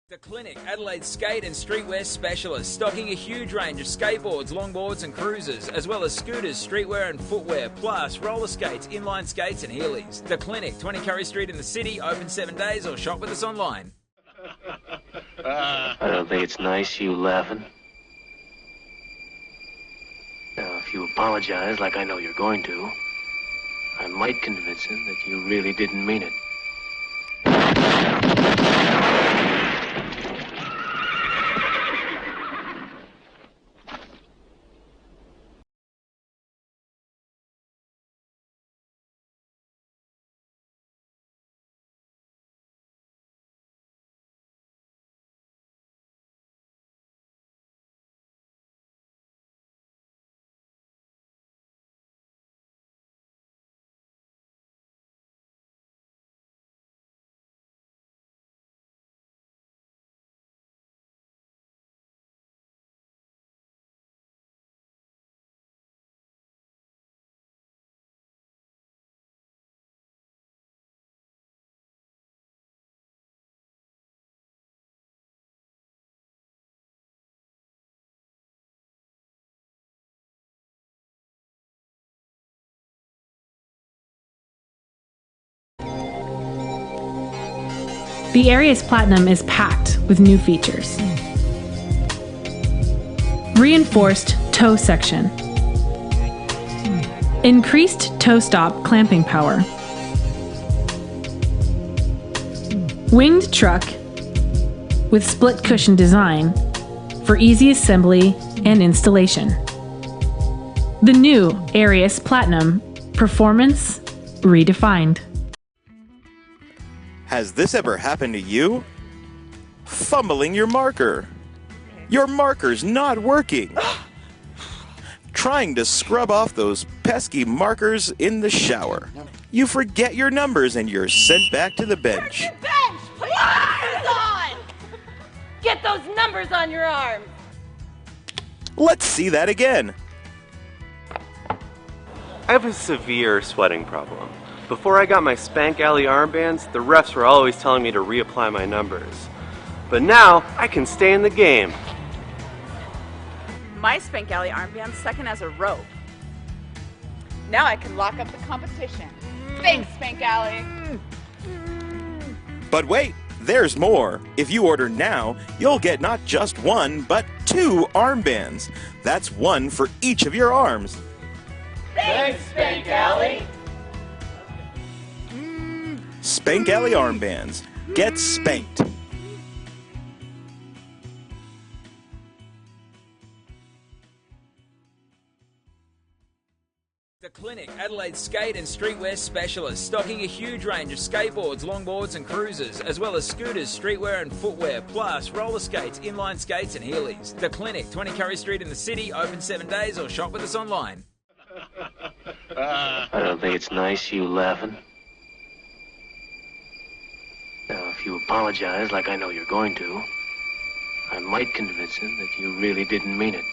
The Clinic, Adelaide's skate and streetwear specialist, stocking a huge range of skateboards, longboards and cruisers, as well as scooters, streetwear and footwear, plus roller skates, inline skates and Heelys. The Clinic, 20 Curry Street in the city, open 7 days, or shop with us online. I don't think it's nice you laughing. Now, if you apologize like I know you're going to, I might convince him that you really didn't mean it. The Arius Platinum is packed with new features. Reinforced toe section. Increased toe stop clamping power. Winged truck with split cushion design for easy assembly and installation. The new Arius Platinum, performance redefined. Has this ever happened to you? Fumbling your marker. Your marker's not working. Trying to scrub off those pesky markers in the shower. You forget your numbers and you're sent back to the bench. Bench! Put your numbers on! Get those numbers on your arms! Let's see that again. I have a severe sweating problem. Before I got my Spank Alley armbands, the refs were always telling me to reapply my numbers. But now, I can stay in the game. My Spank Alley armband's second as a rope. Now I can lock up the competition. Thanks, Spank Alley. But wait, there's more. If you order now, you'll get not just one, but 2 armbands. That's one for each of your arms. Thanks, Spank Alley. Spank Alley armbands. Get spanked. The Clinic, Adelaide's skate and streetwear specialist, stocking a huge range of skateboards, longboards and cruisers, as well as scooters, streetwear and footwear, plus roller skates, inline skates and Heelys. The Clinic, 20 Curry Street in the city, open 7 days, or shop with us online. I don't think it's nice you laughing. Now, if you apologize like I know you're going to, I might convince him that you really didn't mean it.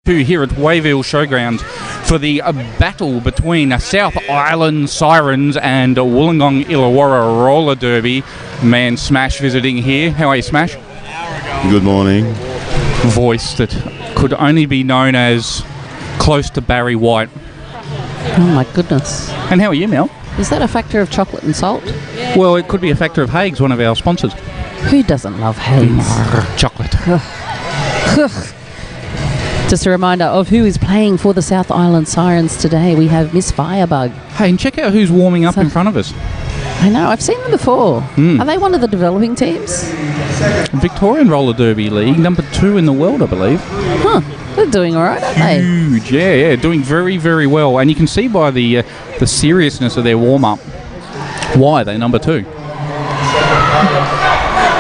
Here at Wayville Showgrounds for the battle between South Island Sirens and Wollongong Illawarra Roller Derby. Man, Smash visiting here. How are you, Smash? Good morning. Voice that could only be known as close to Barry White. Oh my goodness. And how are you, Mel? Is that a factor of chocolate and salt? Well, it could be a factor of Hague's, one of our sponsors. Who doesn't love Hague's? Chocolate. Just a reminder of who is playing for the South Island Sirens today. We have Miss Firebug. Hey, and check out who's warming up in front of us. I know, I've seen them before. Are they one of the developing teams? Victorian Roller Derby League, number 2 in the world, I believe. Huh, they're doing all right, aren't they? Huge, yeah, doing very, very well. And you can see by the seriousness of their warm-up why they're number 2.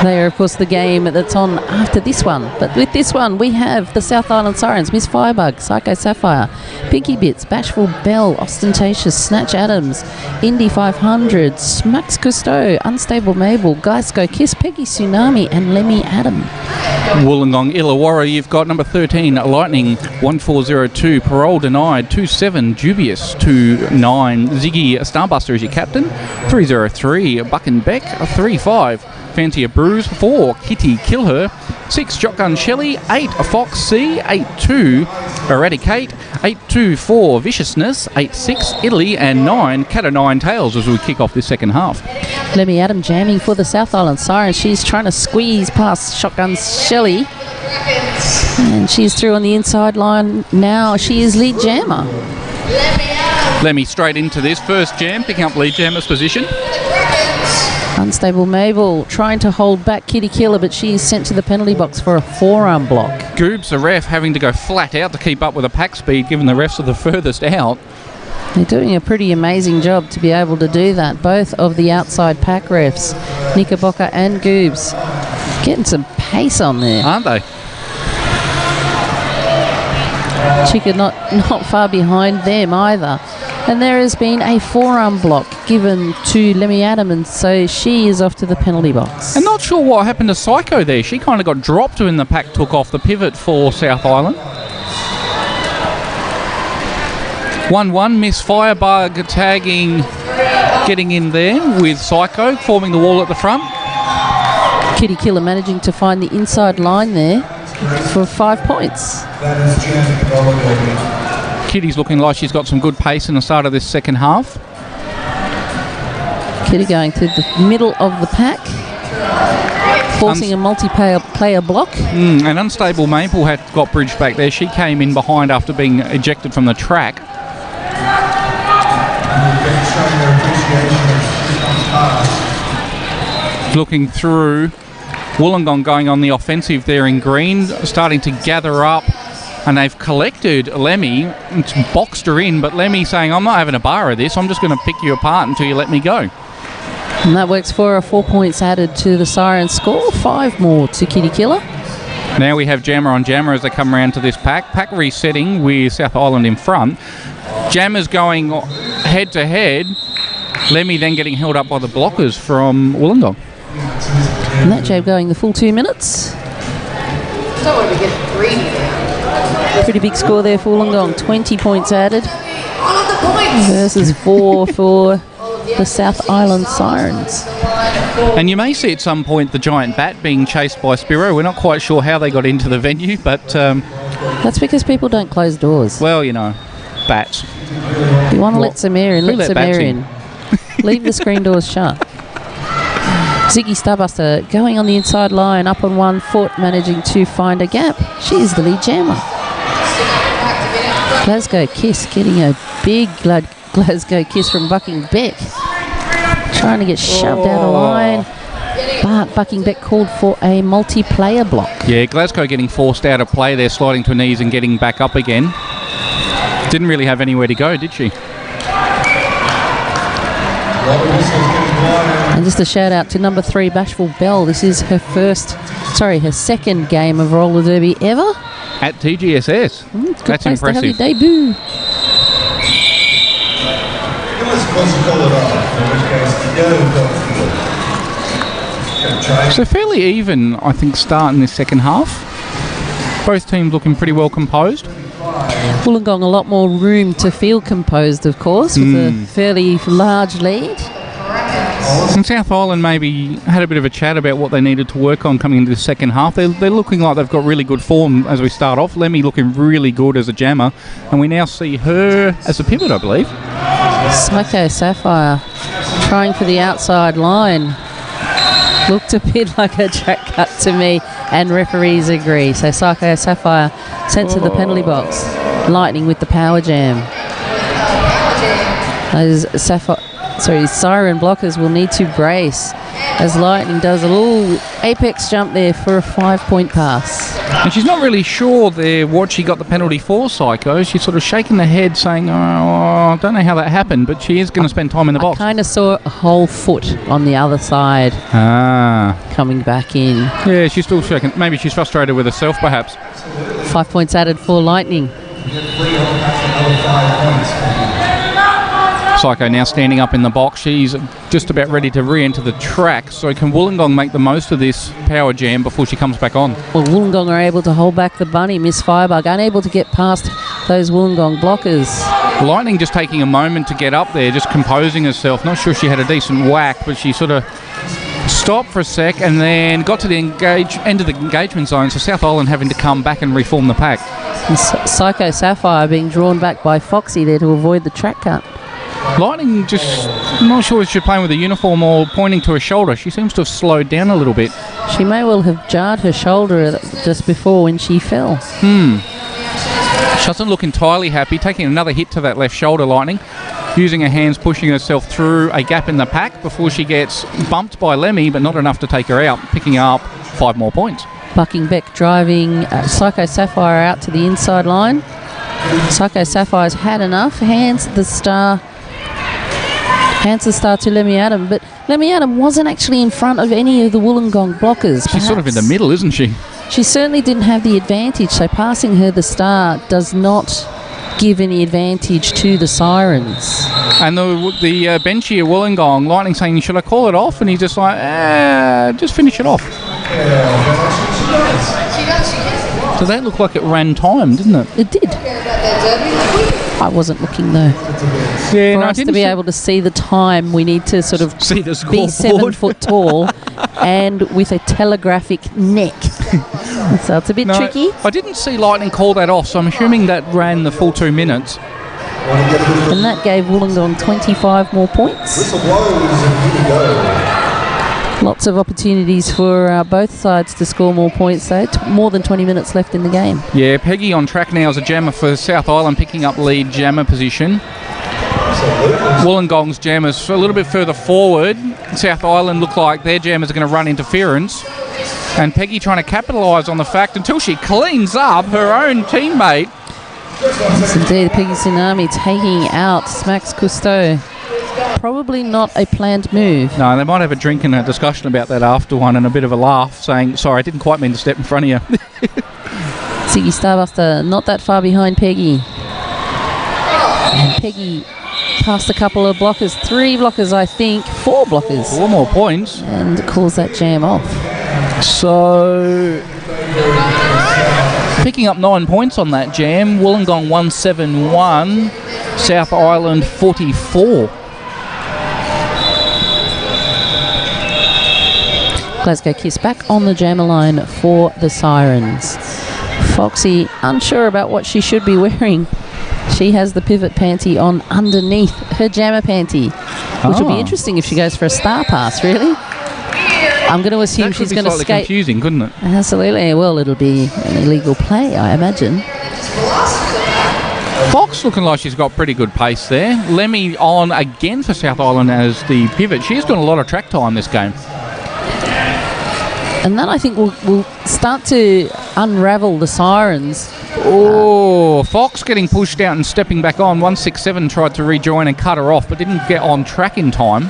They are, of course, the game that's on after this one. But with this one, we have the South Island Sirens, Miss Firebug, Psycho Sapphire, Pinky Bits, Bashful Belle, Ostentatious, Snatch Adams, Indy 500, Smux Cousteau, Unstable Mabel, Geisco Kiss, Peggy Tsunami, and Lemmy Adam. Wollongong Illawarra, you've got number 13, Lightning, 1402, Parole Denied, 27, Dubious, 29, Ziggy Starbuster is your captain, 303, Buck and Beck, 35, Fancy a Bruise, 4, Kitty Kill Her, 6, Shotgun Shelly, 8, Fox C, 8-2, Eradicate, 8-2-4, Viciousness, 8-6, Italy, and 9, Cat o' Nine Tails as we kick off this second half. Lemmy Adam jamming for the South Island Sirens. She's trying to squeeze past Shotgun Shelly. And she's through on the inside line now. She is lead jammer. Lemmy straight into this first jam, picking up lead jammer's position. Unstable Mabel trying to hold back Kitty Killer, but she is sent to the penalty box for a forearm block. Goobs, the ref, having to go flat out to keep up with the pack speed, given the refs are the furthest out. They're doing a pretty amazing job to be able to do that. Both of the outside pack refs, Knickerbocker and Goobs, getting some pace on there. Aren't they? Chica not far behind them either. And there has been a forearm block given to Lemmy Adam, and so she is off to the penalty box. I'm not sure what happened to Psycho there. She kind of got dropped when the pack took off the pivot for South Island. 1-1, Miss Firebug tagging, getting in there with Psycho, forming the wall at the front. Kitty Killer managing to find the inside line there for 5 points. Kitty's looking like she's got some good pace in the start of this second half. Kitty going through the middle of the pack, forcing a multi-player block. And Unstable Maple had got bridged back there. She came in behind after being ejected from the track. Looking through, Wollongong going on the offensive there in green, starting to gather up And they've collected Lemmy, it's boxed her in, but Lemmy saying, I'm not having a bar of this, I'm just going to pick you apart until you let me go. And that works for her. 4 points added to the Siren score. 5 more to Kitty Killer. Now we have Jammer on Jammer as they come around to this pack. Pack resetting with South Island in front. Jammer's going head to head. Lemmy then getting held up by the blockers from Wollongong. And that jab going the full 2 minutes. Pretty big score there for Wollongong. 20 points added versus 4 for the South Island Sirens. And you may see at some point the giant bat being chased by Spiro. We're not quite sure how they got into the venue, but... that's because people don't close doors. Well, you know, bats. You want to let some air in, let some air in. Leave the screen doors shut. Ziggy Starbuster going on the inside line, up on 1 foot, managing to find a gap. She is the lead jammer. Glasgow Kiss getting a big Glasgow Kiss from Bucking Beck. Trying to get shoved out of line. But Bucking Beck called for a multiplayer block. Yeah, Glasgow getting forced out of play there, sliding to her knees and getting back up again. Didn't really have anywhere to go, did she? And just a shout out to number 3, Bashful Bell. This is her second game of roller derby ever. At TGSS. That's impressive. To have your debut. So fairly even, I think, start in this second half. Both teams looking pretty well composed. Wollongong a lot more room to feel composed, of course, with a fairly large lead. And South Island maybe had a bit of a chat about what they needed to work on coming into the second half. They're looking like they've got really good form as we start off. Lemmy looking really good as a jammer, and we now see her as a pivot, I believe. Smoko Sapphire trying for the outside line. Looked a bit like a track cut to me, and referees agree. So Psycho Sapphire sent to the penalty box. Lightning with the power jam. Those Siren blockers will need to brace as Lightning does a little apex jump there for a 5-point pass. And she's not really sure there what she got the penalty for, Psycho. She's sort of shaking the head saying, I don't know how that happened, but she is going to spend time in the box. I kind of saw a whole foot on the other side coming back in. Yeah, she's still shaking. Maybe she's frustrated with herself, perhaps. 5 points added for Lightning. Psycho now standing up in the box. She's just about ready to re-enter the track. So can Wollongong make the most of this power jam before she comes back on? Well, Wollongong are able to hold back the bunny. Miss Firebug unable to get past those Wollongong blockers. Lightning just taking a moment to get up there, just composing herself. Not sure she had a decent whack, but she sort of stopped for a sec and then got to the end of the engagement zone. So South Island having to come back and reform the pack. And Psycho Sapphire being drawn back by Foxy there to avoid the track cut. Lightning just not sure if she's playing with a uniform or pointing to her shoulder. She seems to have slowed down a little bit. She may well have jarred her shoulder just before when she fell. She doesn't look entirely happy. Taking another hit to that left shoulder, Lightning. Using her hands, pushing herself through a gap in the pack before she gets bumped by Lemmy, but not enough to take her out, picking up 5 more points. Bucking Beck driving Psycho Sapphire out to the inside line. Psycho Sapphire's had enough. Hands the star to Lemmy Adam, but Lemmy Adam wasn't actually in front of any of the Wollongong blockers. She's sort of in the middle, isn't she? She certainly didn't have the advantage, so passing her the star does not give any advantage to the Sirens. And the bench here, Wollongong, Lightning saying, should I call it off? And he's just like, just finish it off. So that looked like it ran time, didn't it? It did. I wasn't looking though. Yeah, For us to be able to see the time, we need to sort of see the be 7 foot tall and with a telegraphic neck. So it's a bit tricky. I didn't see Lightning call that off, so I'm assuming that ran the full 2 minutes. And that gave Wollongong 25 more points. Lots of opportunities for both sides to score more points, though. More than 20 minutes left in the game. Yeah, Peggy on track now as a jammer for South Island, picking up lead jammer position. Wollongong's jammers a little bit further forward. South Island look like their jammers are going to run interference. And Peggy trying to capitalise on the fact until she cleans up her own teammate. Yes, indeed, Peggy Tsunami taking out Smax Cousteau. Probably not a planned move. No, they might have a drink and a discussion about that after one and a bit of a laugh, saying, sorry, I didn't quite mean to step in front of you. Ziggy Starbuster not that far behind Peggy. And Peggy past a couple of blockers, 3 blockers I think, 4 blockers. 4 more points. And calls that jam off. So, picking up 9 points on that jam, Wollongong 171, South Island 44. Glasgow Kiss back on the jammer line for the Sirens. Foxy unsure about what she should be wearing. She has the pivot panty on underneath her jammer panty, which will be interesting if she goes for a star pass, really. I'm going to assume she's going to skate. Confusing, couldn't it? Absolutely. Well, it'll be an illegal play, I imagine. Fox looking like she's got pretty good pace there. Lemmy on again for South Island as the pivot. She's got a lot of track time this game. And that, I think, will start to unravel the Sirens. Oh, Fox getting pushed out and stepping back on. 167 tried to rejoin and cut her off, but didn't get on track in time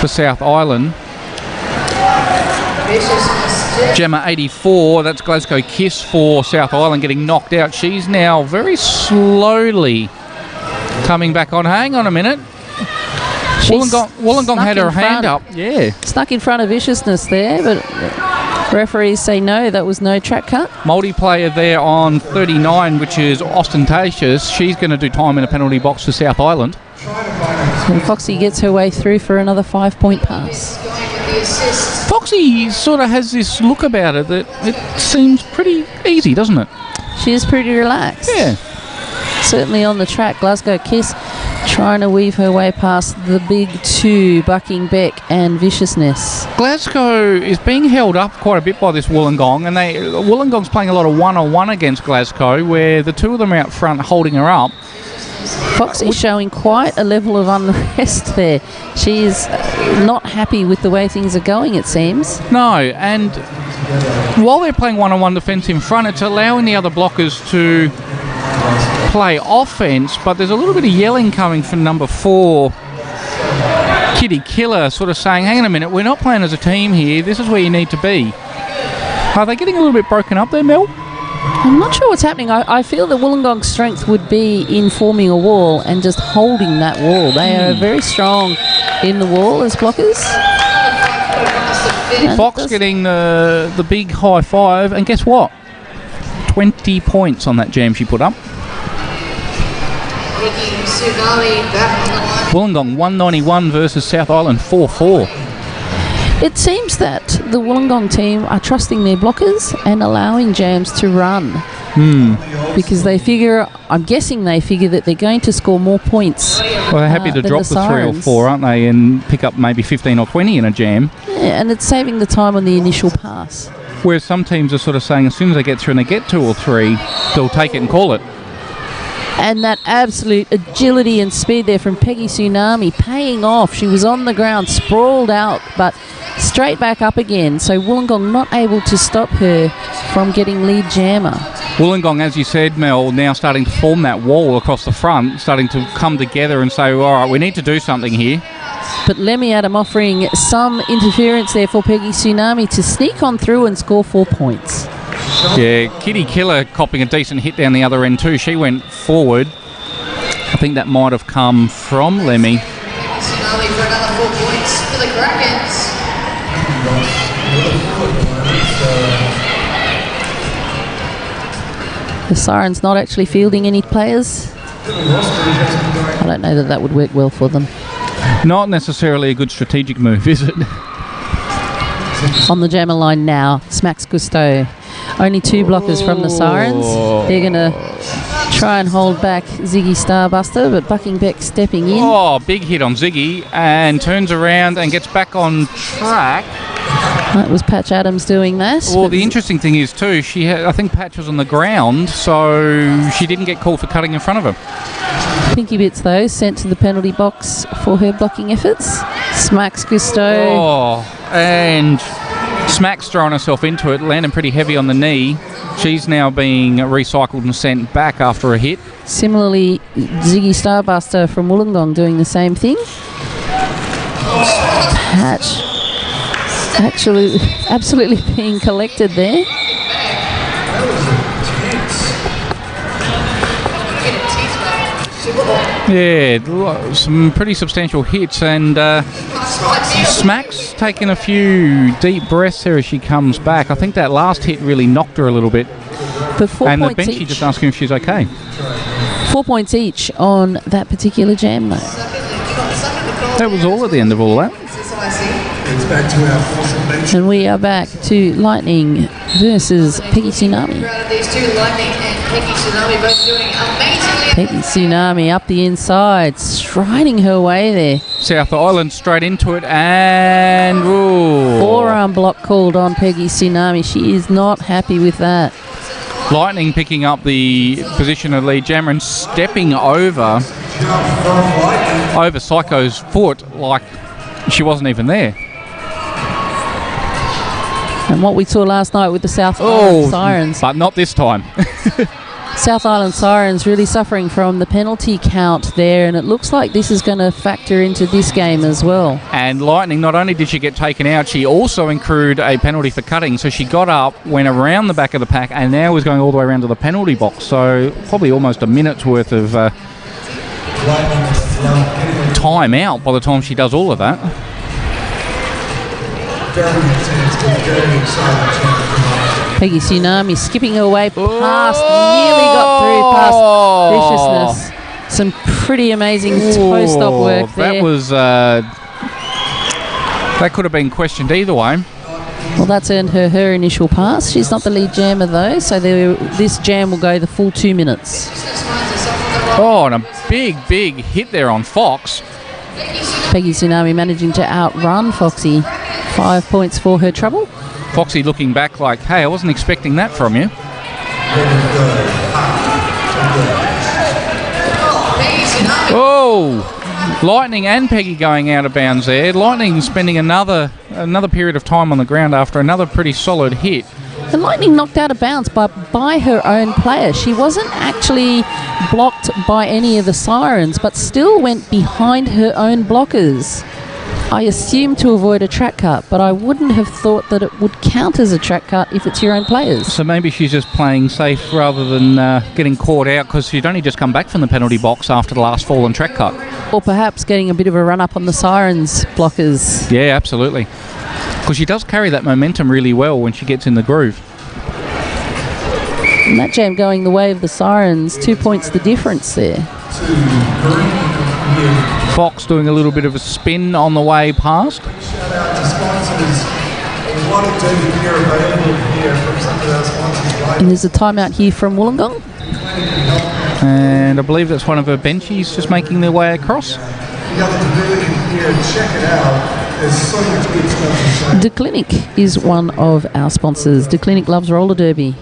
for South Island. Gemma 84, that's Glasgow Kiss for South Island, getting knocked out. She's now very slowly coming back on. Hang on a minute. Wollongong had her hand up. Yeah. Stuck in front of Viciousness there, but referees say no, that was no track cut. Multiplayer there on 39, which is ostentatious. She's going to do time in a penalty box for South Island. And Foxy gets her way through for another 5-point pass. Foxy sort of has this look about it that it seems pretty easy, doesn't it? She is pretty relaxed. Yeah. Certainly on the track, Glasgow Kiss trying to weave her way past the big 2, Bucking Beck and Viciousness. Glasgow is being held up quite a bit by this Wollongong, and Wollongong's playing a lot of one-on-one against Glasgow, where the 2 of them are out front holding her up. Foxy showing quite a level of unrest there. She is not happy with the way things are going, it seems. No, and while they're playing one-on-one defence in front, it's allowing the other blockers to play offence, but there's a little bit of yelling coming from number 4, Kitty Killer, sort of saying, hang on a minute, we're not playing as a team here, this is where you need to be. Are they getting a little bit broken up there, Mel? I'm not sure what's happening. I feel that Wollongong's strength would be in forming a wall and just holding that wall. They are very strong in the wall as blockers. And Fox getting the big high five, and guess what? 20 points on that jam she put up. Wollongong 191 versus South Island 4-4. It seems that the Wollongong team are trusting their blockers and allowing jams to run. Because they figure, I'm guessing they figure that they're going to score more points. Well, they're happy to drop the 3 or 4, aren't they, and pick up maybe 15 or 20 in a jam. Yeah, and it's saving the time on the initial pass. Whereas some teams are sort of saying as soon as they get through and they get 2 or 3, they'll take it and call it. And that absolute agility and speed there from Peggy Tsunami paying off. She was on the ground, sprawled out, but straight back up again. So Wollongong not able to stop her from getting lead jammer. Wollongong, as you said, Mel, now starting to form that wall across the front, starting to come together and say, all right, we need to do something here. But Lemmy Adam offering some interference there for Peggy Tsunami to sneak on through and score 4 points. Yeah, Kitty Killer copping a decent hit down the other end too. She went forward. I think that might have come from Lemmy. Tsunami for another 4 points for the Krakens. The Sirens not actually fielding any players. I don't know that would work well for them. Not necessarily a good strategic move, is it? On the jammer line now, Smax Cousteau. Only 2 blockers from the Sirens. They're going to try and hold back Ziggy Starbuster, but Bucking Beck stepping in. Oh, big hit on Ziggy, and turns around and gets back on track. That was Patch Adams doing that. Well, the interesting thing is too, I think Patch was on the ground, so she didn't get called for cutting in front of her. Pinky Bits, though, sent to the penalty box for her blocking efforts. Smax Cousteau. Oh, and Smack's throwing herself into it, landing pretty heavy on the knee. She's now being recycled and sent back after a hit. Similarly, Ziggy Starbuster from Wollongong doing the same thing. Patch absolutely being collected there. Yeah, some pretty substantial hits, and Smack's taking a few deep breaths there as she comes back. I think that last hit really knocked her a little bit. But 4 and the points benchy each. just asking if she's okay. 4 points each on that particular jam, though. That was all at the end of all that. It's back to our fossil bench. And we are back to Lightning versus Peggy Tsunami. These two, Lightning and Peggy Tsunami, both doing amazingly. Peggy Tsunami up the inside, striding her way there. South Island straight into it, and ooh. Forearm block called on Peggy Tsunami. She is not happy with that. Lightning picking up the position of lead jammer and stepping over Psycho's foot like she wasn't even there. And what we saw last night with the South Island Sirens. But not this time. South Island Sirens really suffering from the penalty count there, and it looks like this is going to factor into this game as well. And Lightning, not only did she get taken out, she also incurred a penalty for cutting. So she got up, went around the back of the pack, and now is going all the way around to the penalty box. So probably almost a minute's worth of time out by the time she does all of that. Peggy Tsunami skipping her way past, nearly got through past Viciousness. Some pretty amazing toe-stop work there. That was that could have been questioned either way. Well, that's earned her initial pass. She's not the lead jammer though, so this jam will go the full 2 minutes. Oh, and a big hit there on Fox. Peggy Tsunami managing to outrun Foxy. 5 points for her trouble. Foxy looking back like, hey, I wasn't expecting that from you. Oh, Lightning and Peggy going out of bounds there. Lightning spending another period of time on the ground after another pretty solid hit. The Lightning knocked out of bounds by her own player. She wasn't actually blocked by any of the Sirens, but still went behind her own blockers. I assume to avoid a track cut, but I wouldn't have thought that it would count as a track cut if it's your own players. So maybe she's just playing safe rather than getting caught out, because she'd only just come back from the penalty box after the last fallen track cut. Or perhaps getting a bit of a run up on the Sirens blockers. Yeah, absolutely. Because she does carry that momentum really well when she gets in the groove. And that jam going the way of the Sirens, 2 points the difference there. Fox doing a little bit of a spin on the way past. Shout out to sponsors. There's one or two here available here from some of our sponsors. And there's a timeout here from Wollongong. And I believe that's one of her benchies just making their way across. The other to do in here and check it out. There's so much good stuff. The Clinic is one of our sponsors. The Clinic loves roller derby.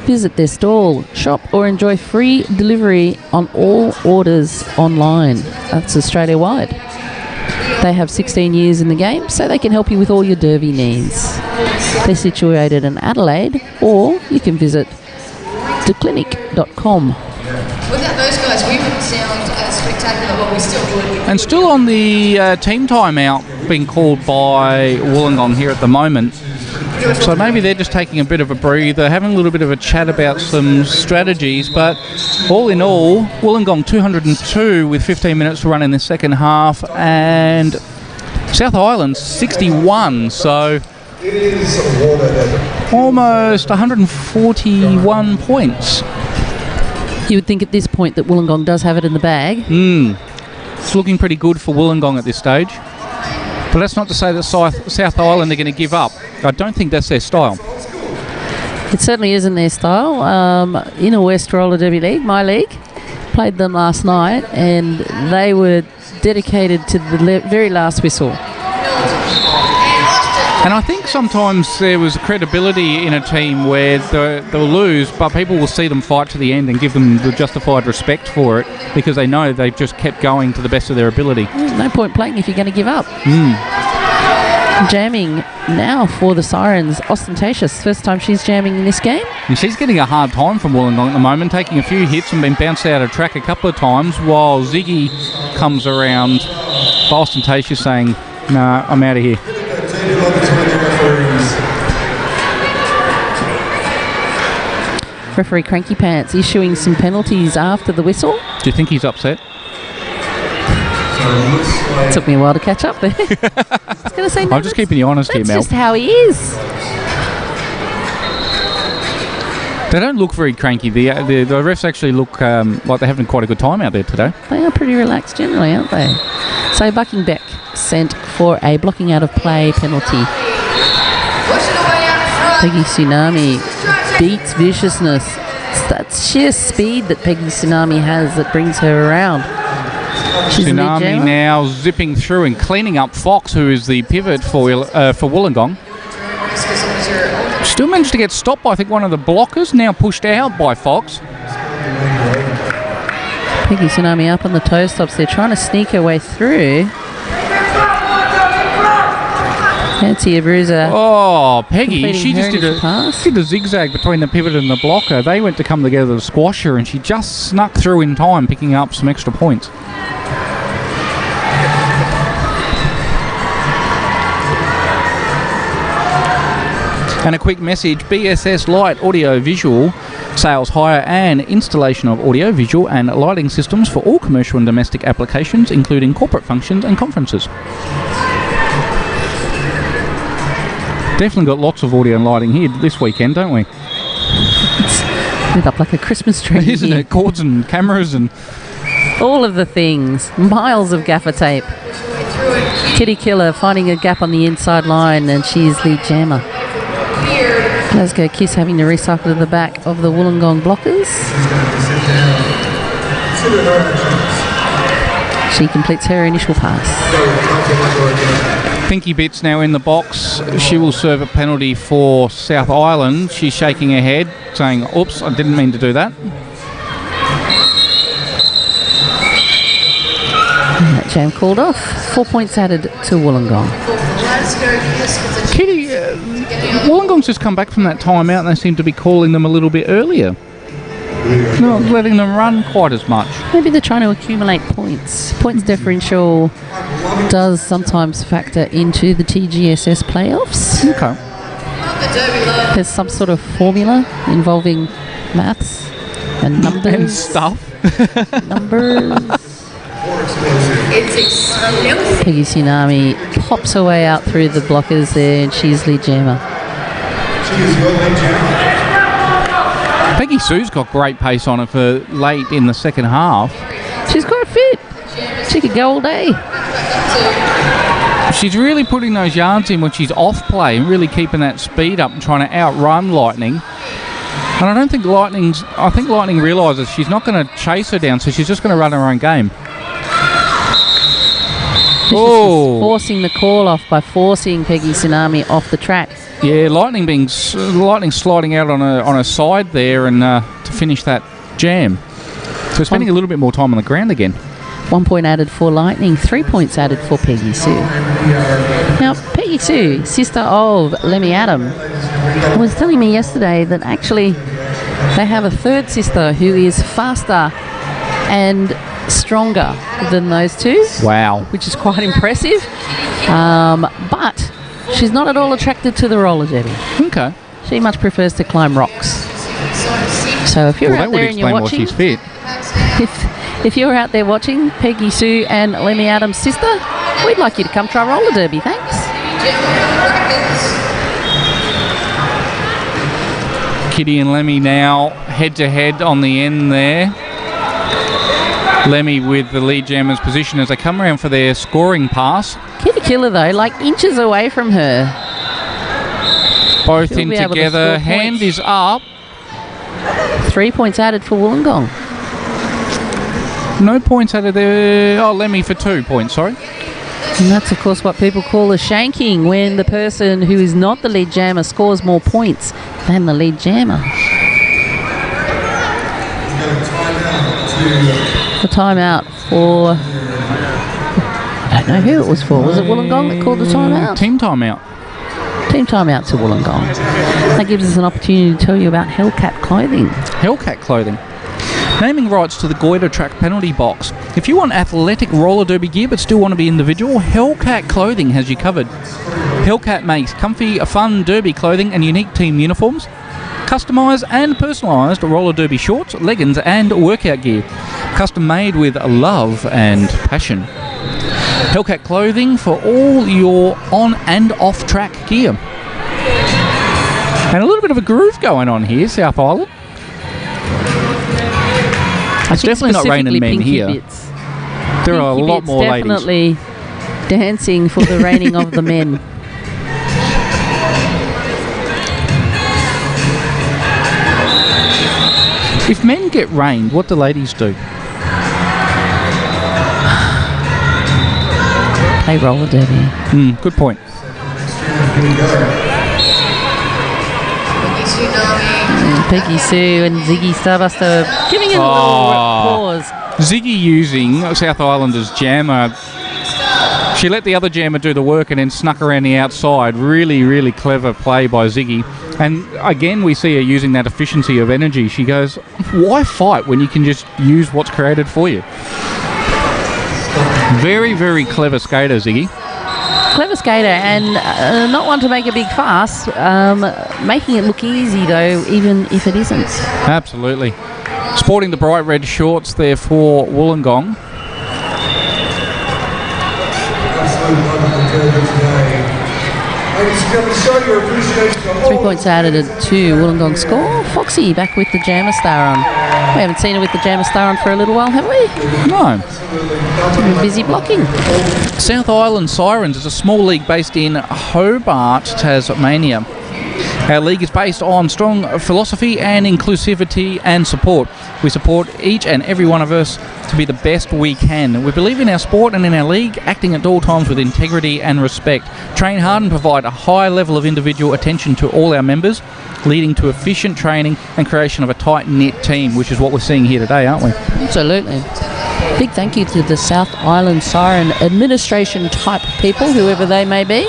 Visit their stall, shop or enjoy free delivery on all orders online. That's Australia-wide. They have 16 years in the game, so they can help you with all your derby needs. They're situated in Adelaide, or you can visit theclinic.com. Without those guys, we wouldn't sound as spectacular, but we still would. And still on the team timeout being called by Wollongong here at the moment. So maybe they're just taking a bit of a breather, having a little bit of a chat about some strategies, but all in all, Wollongong 202 with 15 minutes to run in the second half, and South Island 61, so almost 141 points. You would think at this point that Wollongong does have it in the bag. It's looking pretty good for Wollongong at this stage. But that's not to say that South Island are going to give up. I don't think that's their style. It certainly isn't their style. Inner West Roller Derby League, my league, played them last night, and they were dedicated to the very last whistle. And I think sometimes there was credibility in a team where they'll lose, but people will see them fight to the end and give them the justified respect for it because they know they've just kept going to the best of their ability. No point playing if you're going to give up. Jamming now for the Sirens. Ostentatious. First time she's jamming in this game. And she's getting a hard time from Wollongong at the moment, taking a few hits and been bounced out of track a couple of times, while Ziggy comes around. Ostentatious saying, "No, I'm out of here." Referee Cranky Pants issuing some penalties after the whistle. Do you think he's upset? Took me a while to catch up there. I was going to say no. I'm just keeping you honest here, Mel. That's just how he is. They don't look very cranky. The refs actually look like they're having quite a good time out there today. They are pretty relaxed generally, aren't they? So Buckingbeck sent for a blocking out of play penalty. Peggy Tsunami beats viciousness. It's that sheer speed that Peggy Tsunami has that brings her around. She's Tsunami now zipping through and cleaning up Fox, who is the pivot for Wollongong. Still managed to get stopped by, I think, one of the blockers, now pushed out by Fox. Peggy Tsunami up on the toe stops. They're trying to sneak her way through. Fancy a bruiser. Oh, Peggy, she just did a zigzag between the pivot and the blocker. They went to come together to squash her, and she just snuck through in time, picking up some extra points. And a quick message, BSS Light Audio Visual sales, hire and installation of audio, visual and lighting systems for all commercial and domestic applications, including corporate functions and conferences. Definitely got lots of audio and lighting here this weekend, don't we? It's lit up like a Christmas tree. Isn't it? Cords and cameras and... all of the things. Miles of gaffer tape. Kitty Killer finding a gap on the inside line, and she's lead jammer. Glasgow Kiss having to recycle to the back of the Wollongong blockers. She completes her initial pass. Pinky Bits now in the box. She will serve a penalty for South Island. She's shaking her head, saying, oops, I didn't mean to do that. And that jam called off. 4 points added to Wollongong. Kitty, Wollongong's just come back from that timeout and they seem to be calling them a little bit earlier. Not letting them run quite as much. Maybe they're trying to accumulate points. Points differential does sometimes factor into the TGSS playoffs. Okay. There's some sort of formula involving maths and numbers. And stuff. Numbers. Peggy Tsunami pops her way out through the blockers there, and she's lead jammer. Peggy Sue's got great pace on her for late in the second half. She's quite fit. She could go all day. She's really putting those yards in when she's off play and really keeping that speed up and trying to outrun Lightning. And I think Lightning realises she's not going to chase her down, so she's just going to run her own game. Oh! Forcing the call off by forcing Peggy Tsunami off the track. Yeah, Lightning sliding out on a side there and to finish that jam. So spending a little bit more time on the ground again. 1 point added for Lightning, 3 points added for Peggy Sue. Now, Peggy Sue, sister of Lemmy Adam, was telling me yesterday that actually they have a third sister who is faster and stronger than those two. Wow. Which is quite impressive. But she's not at all attracted to the roller derby. Okay. She much prefers to climb rocks. So if you're out there and you're watching, she's fit. If you're out there watching, Peggy Sue and Lemmy Adams' sister, we'd like you to come try roller derby. Thanks. Kitty and Lemmy now head to head on the end there. Lemmy with the lead jammer's position as they come around for their scoring pass. Kitty Killer though, like inches away from her. Both in together, hand is up. 3 points added for Wollongong. No points added there. Oh, Lemmy for 2 points, sorry. And that's of course what people call a shanking, when the person who is not the lead jammer scores more points than the lead jammer. The timeout for I don't know who it was for. Was it Wollongong that called the timeout? Team timeout. Team timeout to Wollongong. That gives us an opportunity to tell you about Hellcat Clothing. Hellcat Clothing. Naming rights to the Goiter Track penalty box. If you want athletic roller derby gear but still want to be individual, Hellcat Clothing has you covered. Hellcat makes comfy, fun derby clothing and unique team uniforms. Customised and personalised roller derby shorts, leggings and workout gear. Custom made with love and passion. Hellcat Clothing for all your on and off track gear. And a little bit of a groove going on here, South Island. It's definitely not raining men here. Bits. There are a lot more ladies. Definitely dancing for the raining of the men. If men get rained, what do ladies do? Play roller derby. Good point. Peggy Sue and Ziggy Starbuster giving it a little pause. Ziggy using South Islanders' jammer. She let the other jammer do the work and then snuck around the outside. Really, really clever play by Ziggy. And again, we see her using that efficiency of energy. She goes, why fight when you can just use what's created for you? Very, very clever skater, Ziggy. Clever skater, and not one to make a big fuss. Making it look easy, though, even if it isn't. Absolutely. Sporting the bright red shorts there for Wollongong. Ladies and gentlemen, show your appreciation to 3 points added to Wollongong score. Foxy back with the jammer star on. We haven't seen her with the jammer star on for a little while, have we? No. We're busy blocking. South Island Sirens is a small league based in Hobart, Tasmania. Our league is based on strong philosophy and inclusivity and support. We support each and every one of us to be the best we can. We believe in our sport and in our league, acting at all times with integrity and respect. Train hard and provide a high level of individual attention to all our members, leading to efficient training and creation of a tight-knit team, which is what we're seeing here today, aren't we? Absolutely. Big thank you to the South Island Siren administration type people, whoever they may be,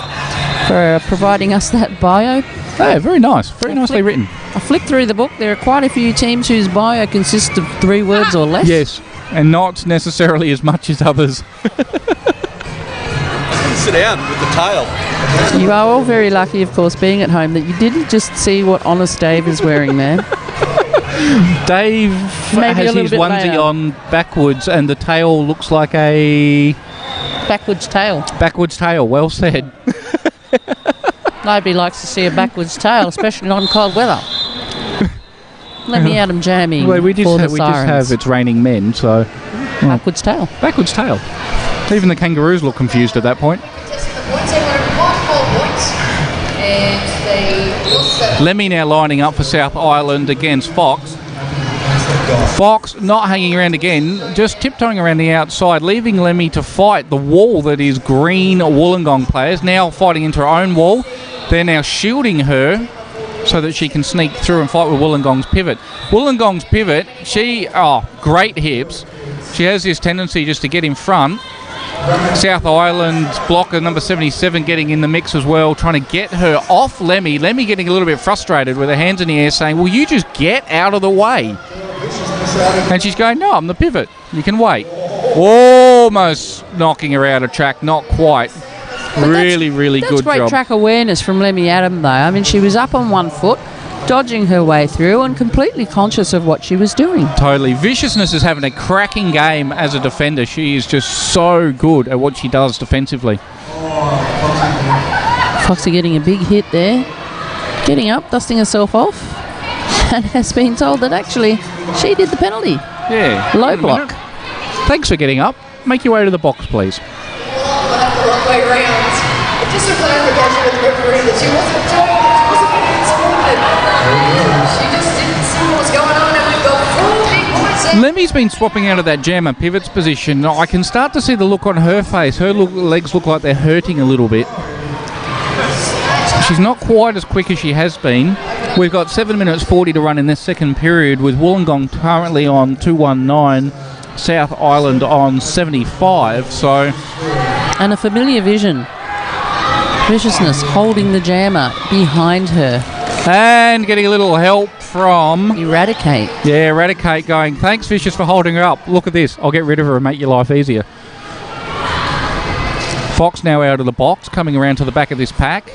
for providing us that bio. Yeah, very nice. Very nicely written. I flicked through the book. There are quite a few teams whose bio consists of 3 words or less. Yes, and not necessarily as much as others. Sit down with the tail. You are all very lucky, of course, being at home, that you didn't just see what Honest Dave is wearing there. Dave Maybe has his onesie later on backwards and the tail looks like a... Backwards tail. Backwards tail, well said. Nobody likes to see a backwards tail, especially not in cold weather. Let me out, I'm jamming. Well, we just just have It's Raining Men, so... Backwards tail. Backwards tail. Even the kangaroos look confused at that point. Lemmy now lining up for South Island against Fox. Fox not hanging around again, just tiptoeing around the outside, leaving Lemmy to fight the wall that is green Wollongong players, now fighting into her own wall. They're now shielding her so that she can sneak through and fight with Wollongong's pivot. Wollongong's pivot, great hips. She has this tendency just to get in front. South Island's blocker, number 77, getting in the mix as well, trying to get her off Lemmy. Lemmy getting a little bit frustrated with her hands in the air, saying, will you just get out of the way? And she's going, no, I'm the pivot. You can wait. Almost knocking her out of track, not quite. Really good job. That's great track awareness from Lemmy Adam, though. I mean, she was up on one foot, dodging her way through and completely conscious of what she was doing. Totally. Viciousness is having a cracking game as a defender. She is just so good at what she does defensively. Foxy getting a big hit there. Getting up, dusting herself off, and has been told that actually she did the penalty. Yeah. Low block. Thanks for getting up. Make your way to the box, please. Wrong way round. It just looked like the referee that she wasn't being scolded. She just didn't see what was going on, and we've got 4 big points there. Lemmy's been swapping out of that jammer pivot's position. I can start to see the look on her face. Her legs look like they're hurting a little bit. She's not quite as quick as she has been. We've got 7 minutes 40 to run in this second period, with Wollongong currently on 219, South Island on 75. So And a familiar vision. Viciousness holding the jammer behind her. And getting a little help from... Eradicate. Yeah, Eradicate going, thanks, Vicious, for holding her up. Look at this. I'll get rid of her and make your life easier. Fox now out of the box, coming around to the back of this pack.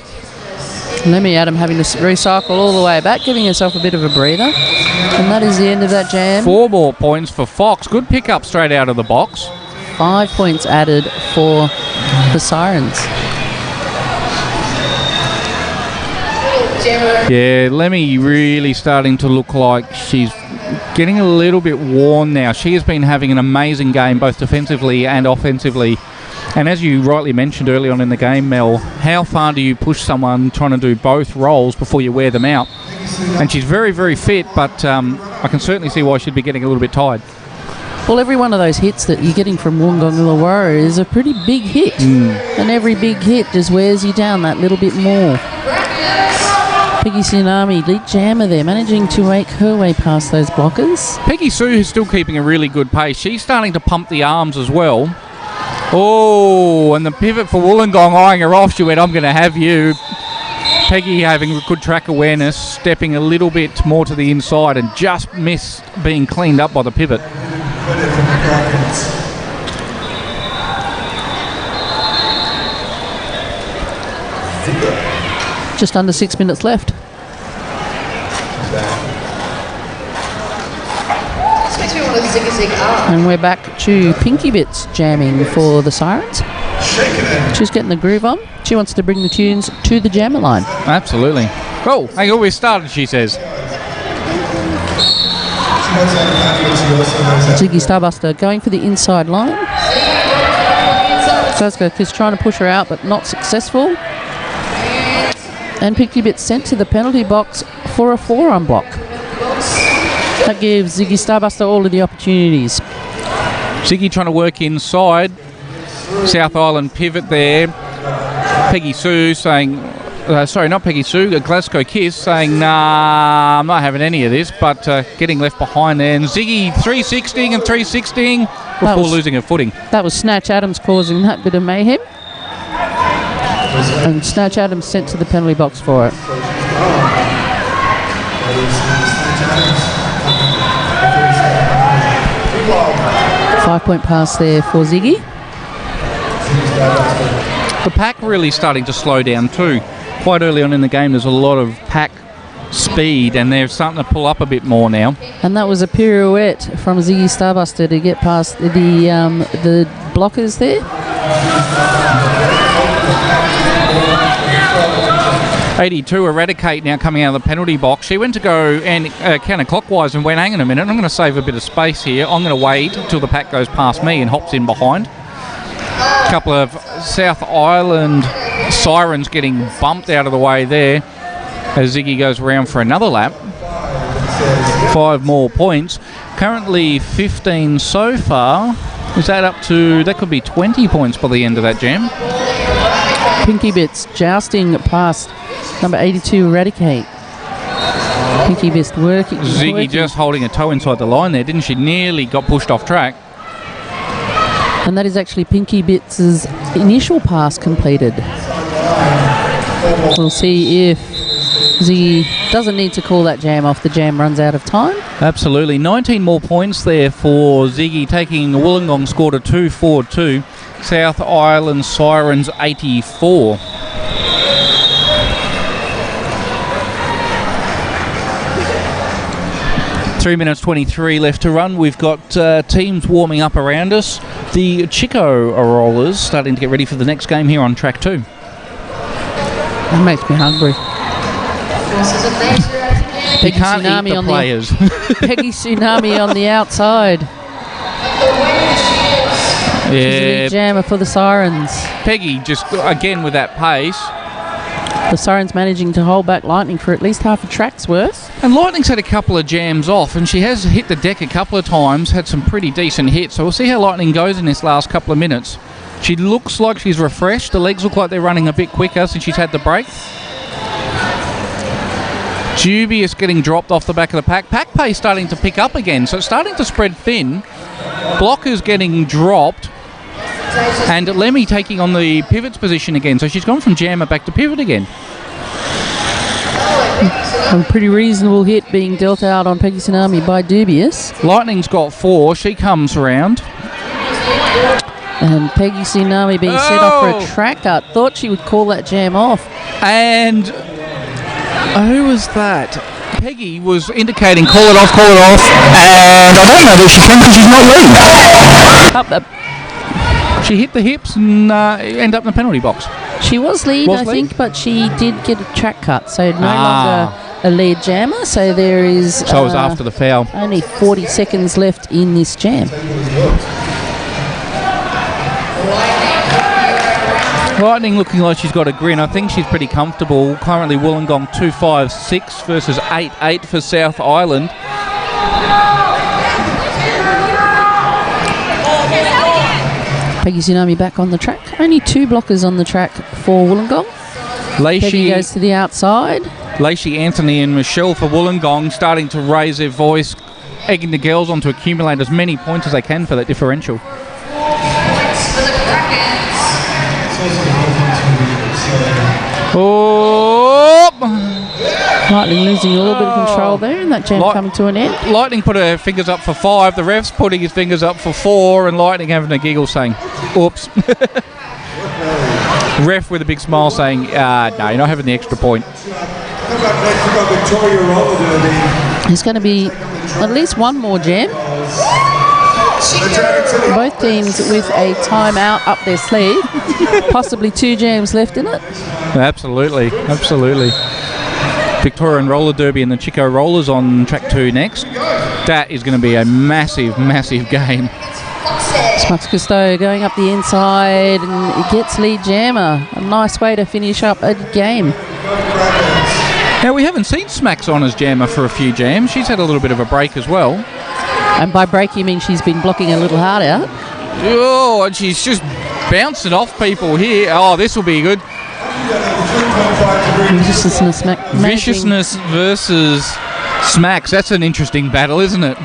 Lemmy Adam having to recycle all the way back, giving herself a bit of a breather. And that is the end of that jam. 4 more points for Fox. Good pick up straight out of the box. 5 points added for the Sirens. Yeah, Lemmy really starting to look like she's getting a little bit worn now. She has been having an amazing game both defensively and offensively. And as you rightly mentioned early on in the game, Mel, how far do you push someone trying to do both roles before you wear them out? And she's very, very fit, but I can certainly see why she'd be getting a little bit tired. Well, every one of those hits that you're getting from Wollongong Illawarra is a pretty big hit. And every big hit just wears you down that little bit more. Peggy Tsunami, lead jammer there, managing to make her way past those blockers. Peggy Sue is still keeping a really good pace. She's starting to pump the arms as well. Oh, and the pivot for Wollongong eyeing her off. She went, I'm going to have you. Peggy having good track awareness, stepping a little bit more to the inside and just missed being cleaned up by the pivot. Just under 6 minutes left. And we're back to Pinky Bits jamming for the Sirens. She's getting the groove on. She wants to bring the tunes to the jammer line. Absolutely. Oh, hang on, we started, she says. Ziggy Starbuster going for the inside line. Glasgow is trying to push her out, but not successful. And Pinky Bits sent to the penalty box for a forearm block. That gives Ziggy Starbuster all of the opportunities. Ziggy trying to work inside. South Island pivot there. Peggy Sue saying, sorry, not Peggy Sue, Glasgow Kiss saying, nah, I'm not having any of this, but getting left behind there. And Ziggy 360 and 360 before losing her footing. That was Snatch Adams causing that bit of mayhem. And Snatch Adams sent to the penalty box for it. 5-point pass there for Ziggy. The pack really starting to slow down too. Quite early on in the game, there's a lot of pack speed, and they're starting to pull up a bit more now. And that was a pirouette from Ziggy Starbuster to get past the blockers there. 82, Eradicate now coming out of the penalty box. She went to go and counterclockwise and went, hang on a minute, I'm going to save a bit of space here. I'm going to wait until the pack goes past me, and hops in behind. A couple of South Island Sirens getting bumped out of the way there as Ziggy goes around for another lap. 5 more points. Currently 15 so far. Is that up to... that could be 20 points by the end of that jam. Pinky Bits jousting past number 82, Eradicate. Pinky Bits working. Ziggy just holding a toe inside the line there, didn't she? Nearly got pushed off track. And that is actually Pinky Bits' initial pass completed. We'll see if Ziggy doesn't need to call that jam off. The jam runs out of time. Absolutely. 19 more points there for Ziggy, taking the Wollongong score to 2-4-2. South Island Sirens 84. Three minutes 23 left to run. We've got teams warming up around us. The Chico Rollers starting to get ready for the next game here on track 2. That makes me hungry. You can't eat the players. Peggy Tsunami on the outside. Yeah, jammer for the Sirens. Peggy just again with that pace. The Sirens managing to hold back Lightning for at least half a track's worth. And Lightning's had a couple of jams off, and she has hit the deck a couple of times, had some pretty decent hits. So we'll see how Lightning goes in this last couple of minutes. She looks like she's refreshed. The legs look like they're running a bit quicker since she's had the break. Dubious getting dropped off the back of the pack. Pack pace starting to pick up again, so it's starting to spread thin. Blockers getting dropped. And Lemmy taking on the pivot's position again. So she's gone from jammer back to pivot again. A pretty reasonable hit being dealt out on Peggy Tsunami by Dubious. Lightning's got 4. She comes round. And Peggy Tsunami being set off for a track cut. Thought she would call that jam off. And who was that? Peggy was indicating call it off. And I don't know that she can because she's not leading. She hit the hips and ended up in the penalty box. She was lead, I think, but she did get a track cut, so no longer a lead jammer. So there is. So it was after the foul. Only 40 seconds left in this jam. Lightning looking like she's got a grin. I think she's pretty comfortable. Currently Wollongong 2-5-6 versus 8-8 for South Island. Peggy Tsunami back on the track. Only 2 blockers on the track for Wollongong. Peggy goes to the outside. Lacey, Anthony and Michelle for Wollongong starting to raise their voice, egging the girls on to accumulate as many points as they can for that differential. Lightning losing a little bit of control there, and that jam coming to an end. Lightning put her fingers up for 5, the ref's putting his fingers up for 4, and Lightning having a giggle saying, oops. Ref with a big smile saying, no, you're not having the extra point. There's going to be at least one more jam. Both teams with a timeout up their sleeve. Possibly 2 jams left in it. Absolutely. Victorian Roller Derby and the Chico Rollers on track 2 next. That is going to be a massive, massive game. Smux Cousteau going up the inside and it gets lead jammer. A nice way to finish up a game. Now we haven't seen Smacks on as jammer for a few jams. She's had a little bit of a break as well. And by break you mean she's been blocking a little hard out. Oh, and she's just bouncing off people here. Oh, this will be good. Viciousness versus Smacks. That's an interesting battle, isn't it?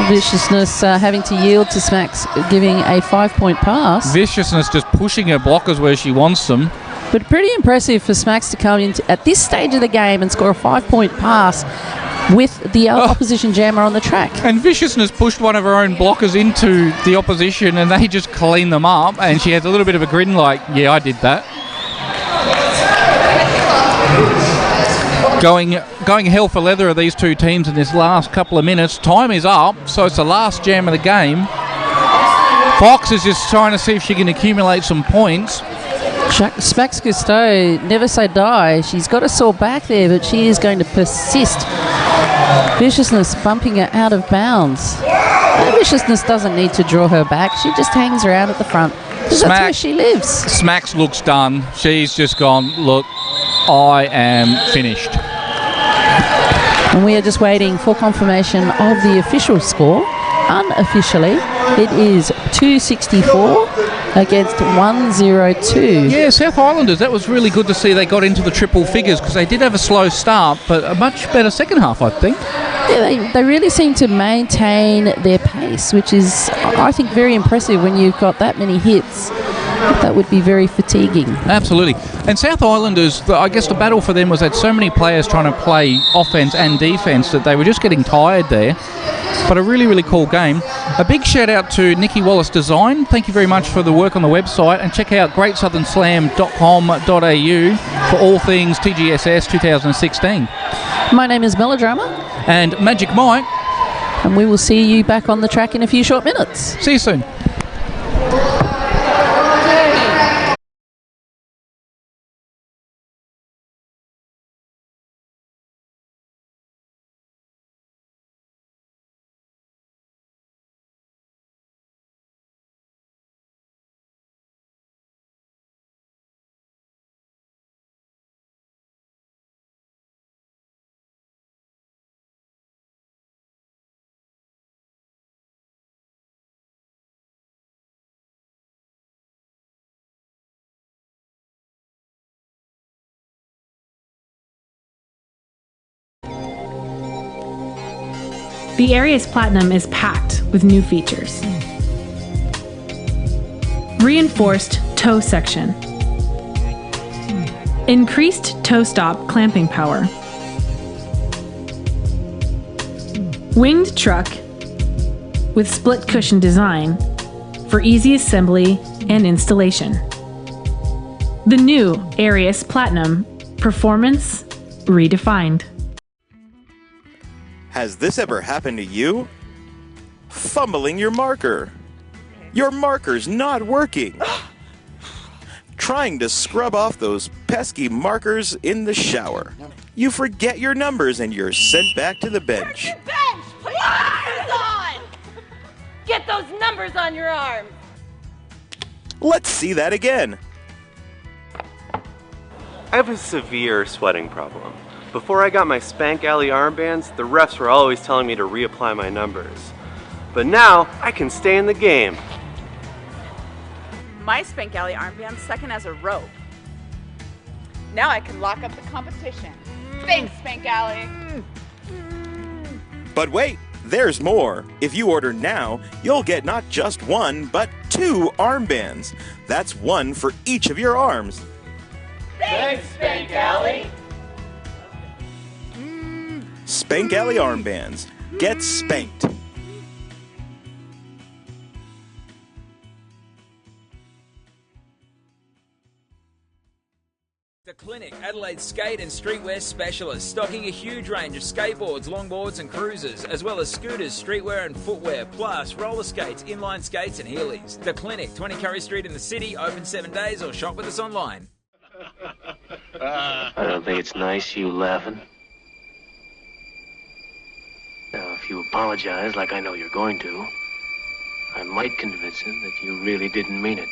Viciousness having to yield to Smacks, giving a 5-point pass. Viciousness just pushing her blockers where she wants them. But pretty impressive for Smacks to come in at this stage of the game and score a 5-point pass with the opposition jammer on the track. And Viciousness pushed one of her own blockers into the opposition and they just cleaned them up, and she has a little bit of a grin like, yeah, I did that. Going hell for leather are these two teams in this last couple of minutes. Time is up, so it's the last jam of the game. Fox is just trying to see if she can accumulate some points. Smacks Cousteau, never say die. She's got a sore back there, but she is going to persist. Viciousness bumping her out of bounds. Viciousness doesn't need to draw her back. She just hangs around at the front. That's where she lives. Smacks looks done. She's just gone, look, I am finished. And we are just waiting for confirmation of the official score. Unofficially, it is 264 against 102. Yeah, South Islanders, that was really good to see they got into the triple figures because they did have a slow start, but a much better second half, I think. Yeah, they really seem to maintain their pace, which is, I think, very impressive when you've got that many hits. That would be very fatiguing. Absolutely. And South Islanders, I guess the battle for them was that so many players trying to play offense and defense that they were just getting tired there. But a really, really cool game. A big shout out to Nikki Wallace Design. Thank you very much for the work on the website, and check out greatsouthern.com.au for all things TGSS 2016. My name is Melodrama. And Magic Mike. And we will see you back on the track in a few short minutes. See you soon. The area's platinum is packed with new features. Reinforced toe section. Increased toe stop clamping power. Winged truck with split cushion design for easy assembly and installation. The new Arius Platinum Performance Redefined. Has this ever happened to you? Fumbling your marker. Your marker's not working. Trying to scrub off those pesky markers in the shower. You forget your numbers and you're sent back to the bench. Bench! Put your numbers on! Get those numbers on your arm! Let's see that again. I have a severe sweating problem. Before I got my Spank Alley armbands, the refs were always telling me to reapply my numbers. But now, I can stay in the game. My Spank Alley armband's second as a rope. Now I can lock up the competition. Thanks, Spank Alley. But wait, there's more. If you order now, you'll get not just one, but 2 armbands. That's one for each of your arms. Thanks, Spank Alley! Spank Alley armbands. Get spanked. The Clinic, Adelaide's skate and streetwear specialist, stocking a huge range of skateboards, longboards and cruisers, as well as scooters, streetwear and footwear, plus roller skates, inline skates and Heelys. The Clinic, 20 Curry Street in the city, open 7 days, or shop with us online. I don't think it's nice you laughing. Now, if you apologize like I know you're going to, I might convince him that you really didn't mean it.